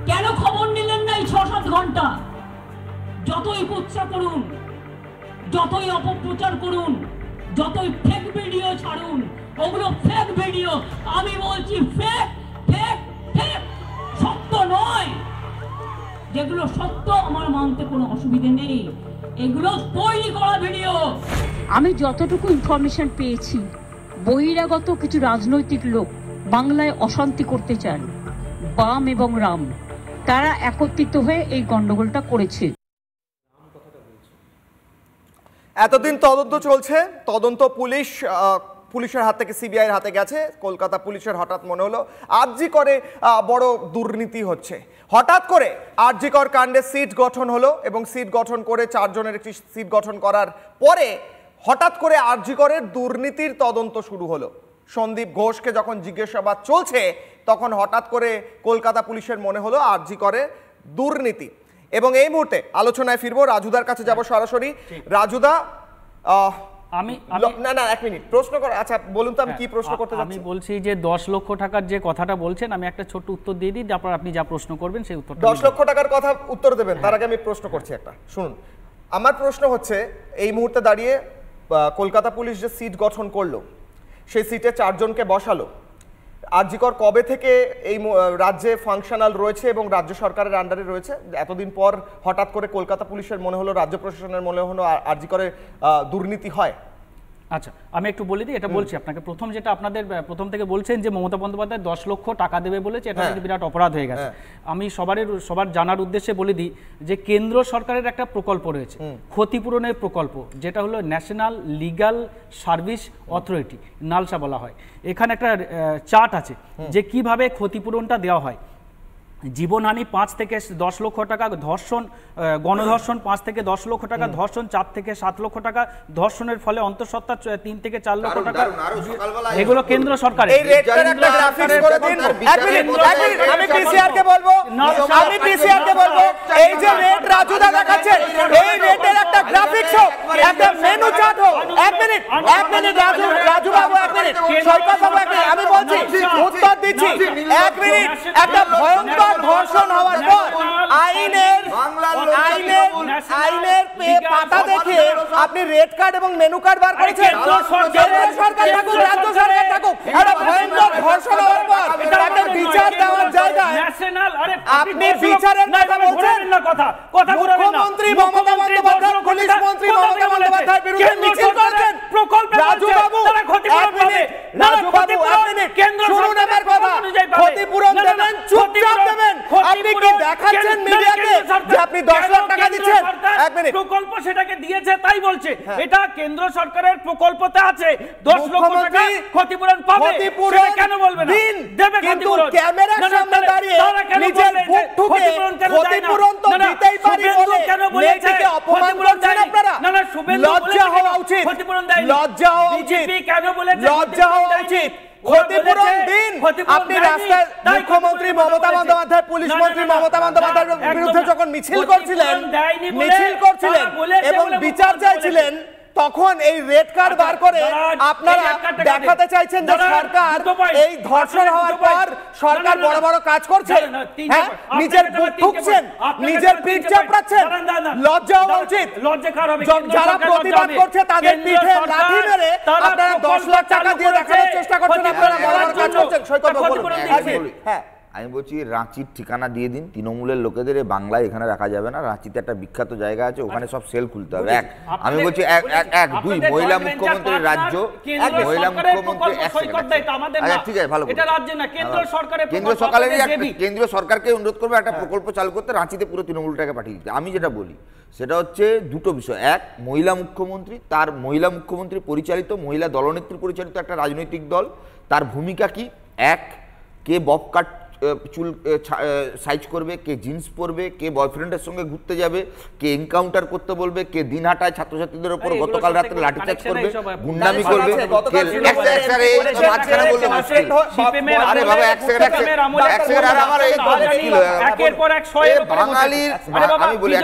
কেন খবর নিলেন না এই 6-7 ঘন্টা? যতই কুৎসা করুন, যতই অপপ্রচার করুন, যতই ফেক ভিডিও ছাড়ুন, ওগুলো ফেক ভিডিও। আমি বলছি ফেক, ফেক, ফেক, সত্য নয়। যেগুলো সত্য আমার মানতে কোনো অসুবিধে নেই, এগুলো তৈরি করা ভিডিও। আমি যতটুকু ইনফরমেশন পেয়েছি, বহিরাগত কিছু রাজনৈতিক লোক বাংলায় অশান্তি করতে চান, বাম এবং রাম, তারা একত্রিত হয়ে এই গন্ডগোলটা করেছে। এতদিন তদন্ত চলছে, তদন্ত পুলিশের হাত থেকে সিবিআইয়ের হাতে গেছে। কলকাতা পুলিশের হঠাৎ মনে হলো আরজি করে বড় দুর্নীতি হচ্ছে। হঠাৎ করে আরজি কর কাণ্ডে সিট গঠন হলো এবং সিট গঠন করে 4 জনের একটি সিট গঠন করার পরে হঠাৎ করে আরজি করের দুর্নীতির তদন্ত শুরু হলো। সন্দীপ ঘোষকে যখন জিজ্ঞাসাবাদ চলছে তখন হঠাৎ করে কলকাতা পুলিশের মনে হলো আরজি করে দুর্নীতি। এবং এই মুহূর্তে আলোচনায় ফিরবো, রাজুদার কাছে যাব সরাসরি। রাজুদা, না এক মিনিট প্রশ্ন কর। আচ্ছা বলুন তো আমি কি প্রশ্ন করতে যাচ্ছি? আমি বলছি যে 10 লক্ষ টাকার যে কথাটা বলছেন, আমি একটা ছোট্ট উত্তর দিয়ে দিই, তারপর আপনি যা প্রশ্ন করবেন সেই উত্তরটা। 10 লক্ষ টাকার কথা উত্তর দেবেন, তার আগে আমি প্রশ্ন করছি একটা, শুনুন। আমার প্রশ্ন হচ্ছে, এই মুহূর্তে দাঁড়িয়ে কলকাতা পুলিশ যে সিট গঠন করলো, সেই সিটে 4 জনকে বসালো। আরজিকর কবে থেকে এই রাজ্যে ফাংশনাল রয়েছে এবং রাজ্য সরকারের আন্ডারে রয়েছে? এতদিন পর হঠাৎ করে কলকাতা পুলিশের মনে হলো, রাজ্য প্রশাসনের মনে হলো আরজিকরে দুর্নীতি হয়। আচ্ছা আমি একটু বলে দিই, এটা বলছি আপনাকে। প্রথম যেটা আপনাদের প্রথম থেকে বলছেন যে মমতা বন্দ্যোপাধ্যায় 10 লক্ষ টাকা দেবে বলেছে, এটা বিরাট অপরাধ হয়ে গেছে। আমি সবার জানার উদ্দেশ্যে বলে দিই যে কেন্দ্র সরকারের একটা প্রকল্প রয়েছে, ক্ষতিপূরণের প্রকল্প, যেটা হলো national legal service authority, NALSA বলা হয়। এখানে একটা চার্ট আছে যে কিভাবে ক্ষতিপূরণটা দেওয়া হয়। জীবনহানি 5 থেকে 10 লক্ষ টাকা, ধর্ষণ গণধর্ষণ 5 থেকে 10 লক্ষ টাকা, ধর্ষণ 4 থেকে 7 লক্ষ টাকা, ধর্ষণের ফলে অন্তঃসত্ত্বা 3 থেকে 4 লক্ষ টাকা, এগুলো কেন্দ্র সরকারের। এই রেটটার একটা গ্রাফিক্স করে দিন। আমি পিসিআর কে বলবো, এই যে রেট রাজুদা দেখাচ্ছেন, এই রেটের একটা গ্রাফিক্স হোক, একটা মেনু চার্ট হোক। এক মিনিট রাজু বাবু, এক মিনিট সৈকত বাবু, এক মিনিট আমি বলছি, উত্তর দিচ্ছি। এক মিনিট, একটা ভয়ঙ্কর ধর্ষণ হওয়ার পর আইনের পাতা দেখে আপনি রেড কার্ড এবং মেনু কার্ড বার করেছেন। কেন্দ্র সরকার থাকুক, রাজ্য সরকার থাকুক, একটা ভয়ঙ্কর ধর্ষণ হওয়ার পর একটা বিচার দেওয়ার জায়গায় আপনি বিচারের কথা বলছেন না। মুখ্যমন্ত্রী মমতা বন্দ্যোপাধ্যায়, পুলিশ মন্ত্রী মমতা বন্দ্যোপাধ্যায়ের বিরুদ্ধে মিছিল করছেন। রাজু বাবু, এক মিনিট, শুনুন আমার কথা। ক্ষতিপূরণ দেবেন, চুপচাপ দেবেন। আপনি কি দেখাচ্ছেন মিডিয়াকে যে আপনি 10 লাখ টাকা দিচ্ছেন? এক মিনিট, প্রকল্প সেটাকে দিয়েছে তাই বলছে, এটা কেন্দ্র সরকারের প্রকল্পতে আছে। 10 লক্ষ টাকা ক্ষতিপূরণ পাবে, সেটা কেন বলবে না? দেবে, কিন্তু ক্যামেরার সামনে দাঁড়িয়ে নিজের বুক ঠুকে ক্ষতিপূরণ তো দিতেই পারি বলে কেন বলেছে? অপমান করছেন আপনারা। না না, শুভেন্দু লজ্জা হওয়া উচিত, ক্ষতিপূরণ দেয়নি। লজ্জা হওয়া উচিত, কেন বলেছে? লজ্জা হওয়া উচিত। ক্ষতিপূরণ দিন। আপনি রাস্তায় মুখ্যমন্ত্রী মমতা বন্দ্যোপাধ্যায়, পুলিশ মন্ত্রী মমতা বন্দ্যোপাধ্যায়ের বিরুদ্ধে যখন মিছিল করছিলেন এবং বিচার চাইছিলেন, তখন এই রেড কার্ড বার করে আপনারা দেখাতে চাইছেন যে সরকার এই ধর্ষণ হওয়ার পর সরকার বড় বড় কাজ করছে। হ্যাঁ, নিজের বুক ঠুকছেন, নিজের পিঠ চাপড়াচ্ছেন। লজ্জা হওয়া উচিত। যারা প্রতিবাদ করছে তাদের পিঠে লাঠি মেরে আপনারা 10 লাখ টাকা দিয়ে দেখানোর চেষ্টা করছেন আপনারা বড় বড় কাজ করছেন। সৈকত বলুন। হ্যাঁ, আমি বলছি রাঁচির ঠিকানা দিয়ে দিন তৃণমূলের লোকেদের। বাংলায় এখানে রাখা যাবে না। রাঁচিতে একটা বিখ্যাত জায়গা আছে, ওখানে সব সেল খুলতে হবে। আমি বলছি এক দুই, মহিলা মুখ্যমন্ত্রীর রাজ্য, মহিলা মুখ্যমন্ত্রী। আচ্ছা ঠিক আছে, ভালো, কেন্দ্রীয় সরকারকে অনুরোধ করবে একটা প্রকল্প চালু করতে, রাঁচিতে পুরো তৃণমূলটাকে পাঠিয়ে দিতে। আমি যেটা বলি সেটা হচ্ছে দুটো বিষয়। এক, মহিলা মুখ্যমন্ত্রী, তার মহিলা মুখ্যমন্ত্রী পরিচালিত, মহিলা দলনেত্রী পরিচালিত একটা রাজনৈতিক দল, তার ভূমিকা কি? এক, কে বব কাট চুল সাইজ করবে, কে জিন্স পরবে, কে বয়ফ্রেন্ডের সঙ্গে ঘুরতে যাবে, কে এনকাউন্টার করতে বলবে, কে দিনহাটায় ছাত্রছাত্রীদের উপর গতকাল রাতে লাঠিচার্জ করবে, গুন্ডামি করবে। আমি বলি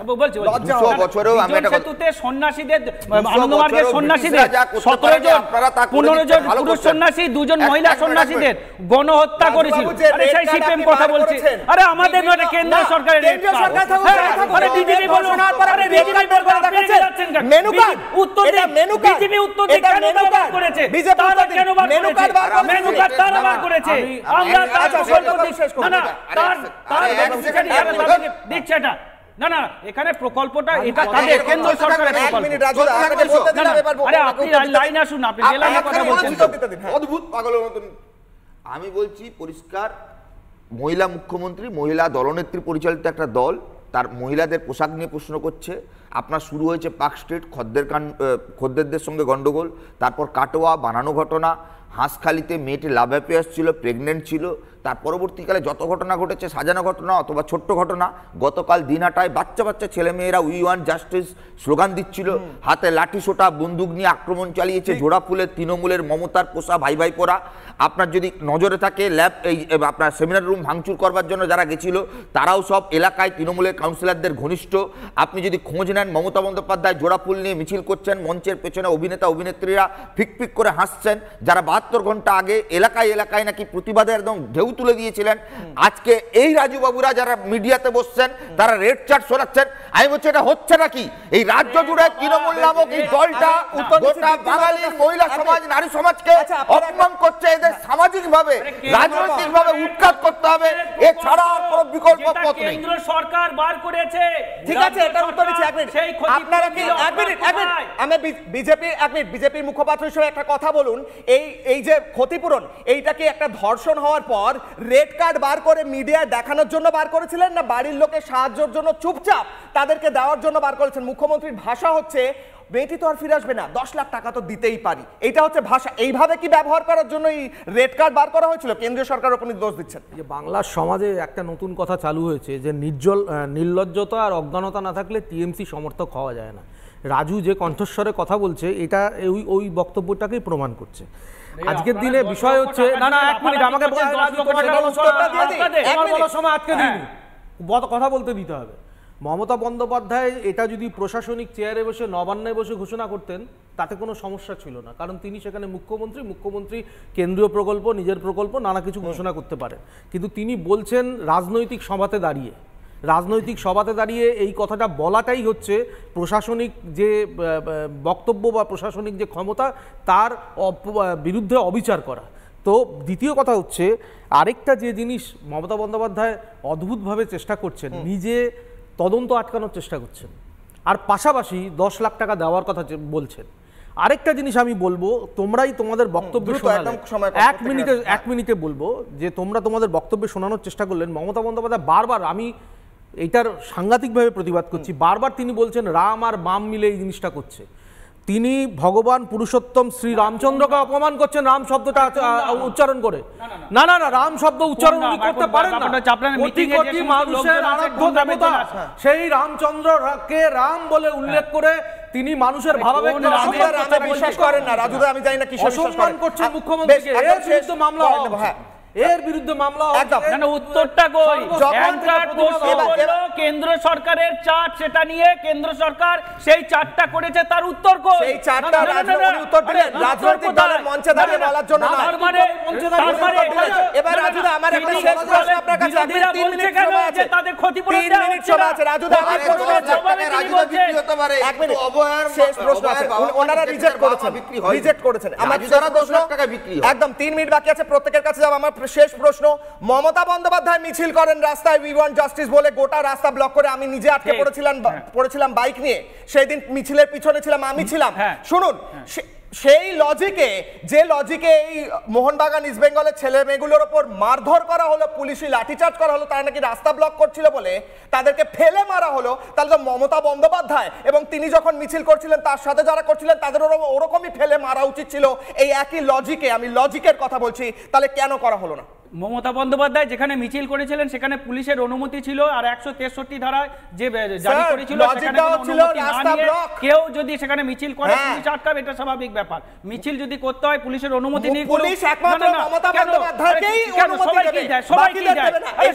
200 বছরেও আমি একটা সন্ন্যাসীদের, আনন্দমার্গের সন্ন্যাসীদের 17 জন 15 জন পুরুষ সন্ন্যাসী, 2 জন মহিলা সন্ন্যাসীদের গণহত্যা করেছিল। আরে সেই সিপিএম কথা বলছে। আরে আমাদের নয়, কেন্দ্র সরকারের। কেন্দ্র সরকার আরে বিজেপি বলুন, আরে বিজেপি বের করে দেখাচ্ছেন মেনু কার্ড। উত্তর দিন, বিজেপি উত্তর দিন কেন বার করেছে? বিজেপি কেন বার করেছে? মেনু কার্ড তারা বার করেছে। আমরা তার প্রকল্প না না, তার দিচ্ছে এটা। না না, এখানে প্রকল্পটা এটা তাদের কেন্দ্র সরকারের প্রকল্প। আরে আপনি লাইন আসুন, আপনি যে লাইনে কথা বলছেন অদ্ভুত পাগলের মতন। আমি বলছি পরিষ্কার, মহিলা মুখ্যমন্ত্রী, মহিলা দলনেত্রী পরিচালিত একটা দল, তার মহিলাদের পোশাক নিয়ে প্রশ্ন করছে। আপনার শুরু হয়েছে পার্ক স্ট্রিট খদ্দেরদের সঙ্গে গন্ডগোল, তারপর কাটোয়া বানানো ঘটনা, হাঁসখালিতে মেয়েটি লাফাপে আসছিল, প্রেগনেন্ট ছিল। তার পরবর্তীকালে যত ঘটনা ঘটেছে, সাজানো ঘটনা অথবা ছোট্ট ঘটনা, গতকাল দিনহাটায় বাচ্চা বাচ্চা ছেলেমেয়েরা উই ওয়ান্ট জাস্টিস স্লোগান দিচ্ছিল, হাতে লাঠি সোটা বন্দুক নিয়ে আক্রমণ চালিয়েছে জোড়াফুলের তৃণমূলের মমতার পোষা ভাই ভাইপোরা। আপনার যদি নজরে থাকে ল্যাব এই আপনার সেমিনার রুম ভাঙচুর করবার জন্য যারা গেছিল তারাও সব এলাকায় তৃণমূলের কাউন্সিলরদের ঘনিষ্ঠ। আপনি যদি খোঁজ নেন, মমতা বন্দ্যোপাধ্যায় জোড়াফুল নিয়ে মিছিল করছেন, মঞ্চের পেছনে অভিনেতা অভিনেত্রীরা ফিকফিক করে হাসছেন, যারা 72 ঘন্টা আগে এলাকায় এলাকায় নাকি প্রতিবাদের একদম ঢেউ তুলে দিয়েছিলেন। আজকে এই রাজুবাবুরা যারা মিডিয়াতে বসছেন তারা রেড চার্ট শোনাচ্ছেন। আমি বলছি এটা হচ্ছে নাকি? এই রাজ্য জুড়ে তৃণমূল নামক এই দলটা গোটা বাঙালির মহিলা সমাজ, নারী সমাজকে অপমান করছে। এদের সামাজিকভাবে রাজনৈতিকভাবে উৎখাত করতে হবে, এছাড়া আর কোনো বিকল্প পথ নেই। কেন্দ্র সরকার বার করেছে। ঠিক আছে, এটা উত্তর দিচ্ছি। আপনারা কি এক মিনিট আমি বিজেপির মুখপাত্র হিসেবে একটা কথা বলুন, এই যে ক্ষতিপূরণ, এইটা কি একটা ধর্ষণ হওয়ার পর রেড কার্ড বার করে মিডিয়ায় দেখানোর জন্য বার করেছিলেন, না বাড়ির লোকের সাহায্যের জন্য চুপচাপ তাদেরকে দেওয়ার জন্য বার করেছেন? মুখ্যমন্ত্রীর ভাষা হচ্ছে মেয়েটি তো আর ফিরে আসবে না, 10 লাখ টাকা তো দিতেই পারি, এটা হচ্ছে ভাষা। এইভাবে কি ব্যবহার করার জন্য এই রেড কার্ড বার করা হয়েছিল? কেন্দ্রীয় সরকার উপর দোষ দিচ্ছেন। যে বাংলার সমাজে একটা নতুন কথা চালু হয়েছে যে নির্লজ্জতা আর অজ্ঞানতা না থাকলে টিএমসি সমর্থক হওয়া যায় না। রাজু যে কণ্ঠস্বরে কথা বলছে এটা ওই বক্তব্যটাকেই প্রমাণ করছে। আজকের দিনে বিষয় হচ্ছে না 1 মিনিট আমাকে কথা বলতে দিতে হবে। মমতা বন্দ্যোপাধ্যায় এটা যদি প্রশাসনিক চেয়ারে বসে নবান্নে বসে ঘোষণা করতেন তাতে কোনো সমস্যা ছিল না, কারণ তিনি সেখানে মুখ্যমন্ত্রী কেন্দ্রীয় প্রকল্প, নিজের প্রকল্প নানা কিছু ঘোষণা করতে পারেন। কিন্তু তিনি বলছেন রাজনৈতিক সভাতে দাঁড়িয়ে এই কথাটা বলাটাই হচ্ছে প্রশাসনিক যে বক্তব্য বা প্রশাসনিক যে ক্ষমতা তার বিরুদ্ধে অবিচার করা। তো দ্বিতীয় কথা হচ্ছে আরেকটা যে জিনিস মমতা বন্দ্যোপাধ্যায় অদ্ভুতভাবে চেষ্টা করছেন, নিজে তদন্ত আটকানোর চেষ্টা করছেন, আর পাশাপাশি 10 লাখ টাকা দেওয়ার কথা বলছেন। আরেকটা জিনিস আমি বলবো, তোমরাই তোমাদের বক্তব্য শোনালে 1 মিনিটে বলবো যে তোমরা তোমাদের বক্তব্য শোনানোর চেষ্টা করলেন। মমতা বন্দ্যোপাধ্যায় বারবার, আমি এইটার সাংঘাতিকভাবে প্রতিবাদ করছি, বারবার তিনি বলছেন রাম আর বাম মিলে এই জিনিসটা করছে। তিনি ভগবান পুরুষোত্তম শ্রী রামচন্দ্রকে অপমান করছেন রাম শব্দটা উচ্চারণ করে। না রাম শব্দ উচ্চারণ উনি করতে পারেন না। কোটি কোটি মানুষের আরাধ্য দেবতা সেই রামচন্দ্রকে রাম বলে উল্লেখ করে তিনি মানুষের ভাবাবেগকে বিশ্বাস করেন না। রাজুদা আমি জানি না কি অসম্মান করছেন মুখ্যমন্ত্রীকে, এর বিরুদ্ধে মামলা উত্তরটা কই? কেন্দ্র সরকারের চার্ট, সেটা নিয়ে কেন্দ্র সরকার সেই চার্টটা করেছে, তার উত্তর কই? সেই চার্টটা উত্তর দিলেন রাজনৈতিক দলের মঞ্চে দাঁড়িয়ে বলার জন্য না। এবার রাজুদা আমার একটা শেষ প্রশ্ন আপনার কাছে। 3 মিনিট সময় আছে, তাদের ক্ষতিপূরণ 3 মিনিট সময় আছে। রাজুদা আমার প্রশ্ন আছে, রাজুদা বিক্রি হতে পারে। 1 মিনিট শেষ প্রশ্ন আছে। ওনারা রিজেক্ট করেছেন। আমার যারা 10 লাখ টাকা বিক্রি হয়, একদম 3 মিনিট বাকি আছে, প্রত্যেকের কাছে যাব। আমার শেষ প্রশ্ন, মমতা বন্দ্যোপাধ্যায় মিছিল করেন রাস্তায় উই ওয়ান্ট জাস্টিস বলে, গোটা রাস্তা ব্লক করে। আমি নিজে আটকে পড়েছিলাম বাইক নিয়ে, সেই দিন মিছিলের পিছনে ছিলাম আমি ছিলাম। শুনুন, সেই লজিকে, যে লজিকে এই মোহনবাগান ইস্ট বেঙ্গলের ছেলে মেয়েগুলোর ওপর মারধর করা হলো, পুলিশি লাঠিচার্জ করা হলো, তারা নাকি রাস্তা ব্লক করছিল বলে তাদেরকে ফেলে মারা হলো, তাহলে তো মমতা বন্দ্যোপাধ্যায় এবং তিনি যখন মিছিল করছিলেন তার সাথে যারা করছিলেন তাদের ওরকমই ফেলে মারা উচিত ছিল। এই একই লজিকে, আমি লজিকের কথা বলছি, তাহলে কেন করা হলো না? মমতা বন্দ্যোপাধ্যায় যেখানে মিছিল করেছিলেন সেখানে পুলিশের অনুমতি ছিল, আর 163 ধারায় যে জারি করেছিল সেখানে কোনো অনুমতি না নিয়ে কেউ যদি সেখানে মিছিল করে পুলিশ আটকাবে, এটা স্বাভাবিক ব্যাপার। মিছিল যদি করতে হয় পুলিশের অনুমতি নিয়ে পুলিশ একমাত্র মমতা বন্দ্যোপাধ্যায়কেই অনুমতি দেবে,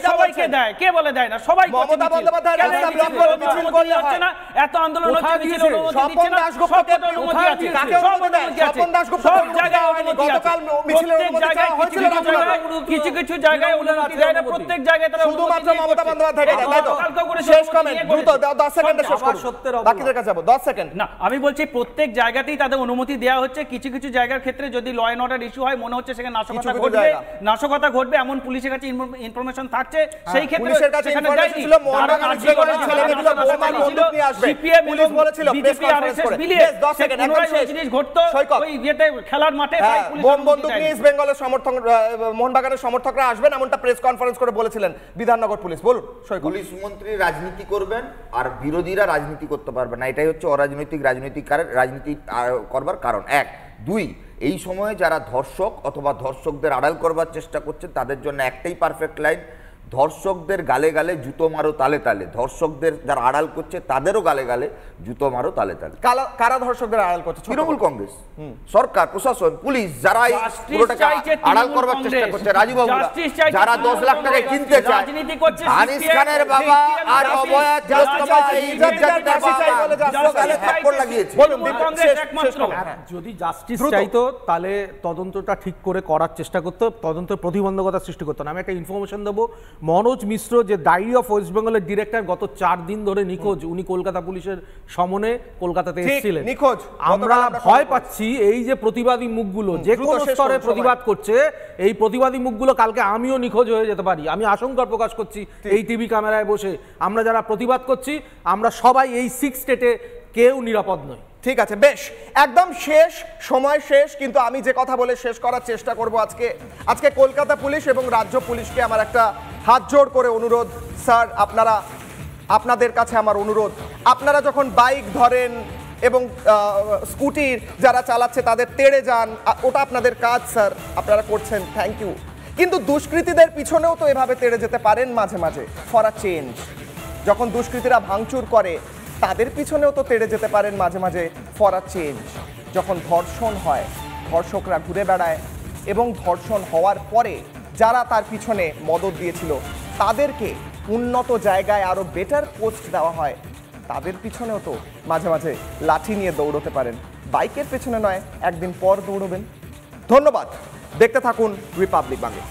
সবাইকে দেয়। কে বলে দেয় না? সবাই মমতা বন্দ্যোপাধ্যায় রাস্তা ব্লক করে মিছিল করলে হচ্ছে না। এত আন্দোলন হচ্ছে, মিছিল অনুমতি দিচ্ছে না। দাশগুপ্তকে অনুমতি আছে, কাকে অনুমতি দেয়? স্বপন দাশগুপ্ত সব জায়গায় গতকাল মিছিলের অনুমতি দেওয়া হয়েছিল না। কিছু জায়গায় অনুমতি দেয় না, প্রত্যেক জায়গায় তারা শুধুমাত্র মমতা বন্দ্যোপাধ্যায় দেয়। তাই তো শেষ কমেন্ট দ্রুত 10 সেকেন্ডে শেষ করুন, বাকিদের কাছে যাব 10 সেকেন্ড। না, আমি বলছি প্রত্যেক জায়গাতেই তাদের অনুমতি দেওয়া হচ্ছে। কিছু জায়গার ক্ষেত্রে যদি ল এন্ড অর্ডার ইস্যু হয়, মনে হচ্ছে সেখানে নাশকতা ঘটবে এমন পুলিশের কাছে ইনফরমেশন থাকছে, সেই ক্ষেত্রে পুলিশের কাছে ইনফরমেশন ছিল মোহনবাগান ছেলেমেয়েগুলো বোমা বন্দুক নিয়ে আসবে, পুলিশ বলেছিল প্রেস কনফারেন্স করে। 10 সেকেন্ড একদম শেষ। জিনিস ঘটতো ওই ইয়েতে খেলার মাঠে, তাই পুলিশ বোম বন্দুক নিয়ে ইস্ট বেঙ্গলের সমর্থক মোহনবাগানের সমর্থকরা আসবেন এমনটা প্রেস কনফারেন্স করে বলেছিলেন বিধাননগর পুলিশ। বলুন। পুলিশ মন্ত্রী রাজনীতি করবেন আর বিরোধীরা রাজনীতি করতে পারবে না, এটাই হচ্ছে অরাজনৈতিক রাজনীতি করবার কারণ। 1 2 এই সময়ে যারা ধর্ষক অথবা ধর্ষকদের আড়াল করবার চেষ্টা করছে তাদের জন্য একটাই পারফেক্ট লাইন, ধর্ষকদের গালে গালে জুতো মারো তালে তালে, ধর্ষকদের যারা আড়াল করছে তাদেরও গালে গালে জুতো মারো তালে তালে। কারা ধর্ষকদের আড়াল করছে? তৃণমূল কংগ্রেস, সরকার, প্রশাসন, পুলিশ, যারা এই পুরোটাকে আড়াল করবার চেষ্টা করছে, রাজীব বাবু যারা 10 লাখ টাকায় কিনতে চায়, আনিস খানের বাবা আর অভয়া তিলোত্তমা এই নির্যাতিতার বাবা থাপ্পড় লাগিয়েছে। যদি জাস্টিস চাইতো তাহলে তদন্তটা ঠিক করে করার চেষ্টা করতো, তদন্তের প্রতিবন্ধকতা সৃষ্টি করতো না। আমি একটা ইনফরমেশন দেবো, মনোজ মিশ্র যে ডায়েরি অফ ওয়েস্ট বেঙ্গলের ডিরেক্টর, গত 4 দিন ধরে নিখোঁজ। উনি কলকাতা পুলিশের সমনে কলকাতাতে এসেছিলেন। আমরা ভয় পাচ্ছি এই যে প্রতিবাদী মুখগুলো যে কোনো স্তরে প্রতিবাদ করছে, এই প্রতিবাদী মুখগুলো কালকে আমিও নিখোঁজ হয়ে যেতে পারি। আমি আশঙ্কা প্রকাশ করছি এই টিভি ক্যামেরায় বসে, আমরা যারা প্রতিবাদ করছি আমরা সবাই এই 6 স্টেটে কেউ নিরাপদ নয়। ঠিক আছে, বেশ, একদম শেষ সময় শেষ, কিন্তু আমি যে কথা বলে শেষ করার চেষ্টা করব আজকে কলকাতা পুলিশ এবং রাজ্য পুলিশকে আমার একটা হাত জোড় করে অনুরোধ। স্যার, আপনাদের কাছে আমার অনুরোধ, আপনারা যখন বাইক ধরেন এবং স্কুটির যারা চালাচ্ছে তাদের তেড়ে যান, ওটা আপনাদের কাজ স্যার, আপনারা করছেন, থ্যাংক ইউ। কিন্তু দুষ্কৃতীদের পিছনেও তো এভাবে তেড়ে যেতে পারেন মাঝে মাঝে, ফর আ চেঞ্জ। যখন দুষ্কৃতীরা ভাঙচুর করে তাদের পিছনেও তো তেড়ে যেতে পারেন মাঝে মাঝে, ফর আ চেঞ্জ। যখন ধর্ষণ হয়, ধর্ষকরা ঘুরে বেড়ায় এবং ধর্ষণ হওয়ার পরে যারা তার পিছনে মদত দিয়েছিল তাদেরকে উন্নত জায়গায় আরও বেটার পোস্ট দেওয়া হয়, তাদের পিছনেও তো মাঝে মাঝে লাঠি নিয়ে দৌড়তে পারেন। বাইকের পেছনে নয়, একদিন পর দৌড়বেন। ধন্যবাদ, দেখতে থাকুন রিপাবলিক বাংলা।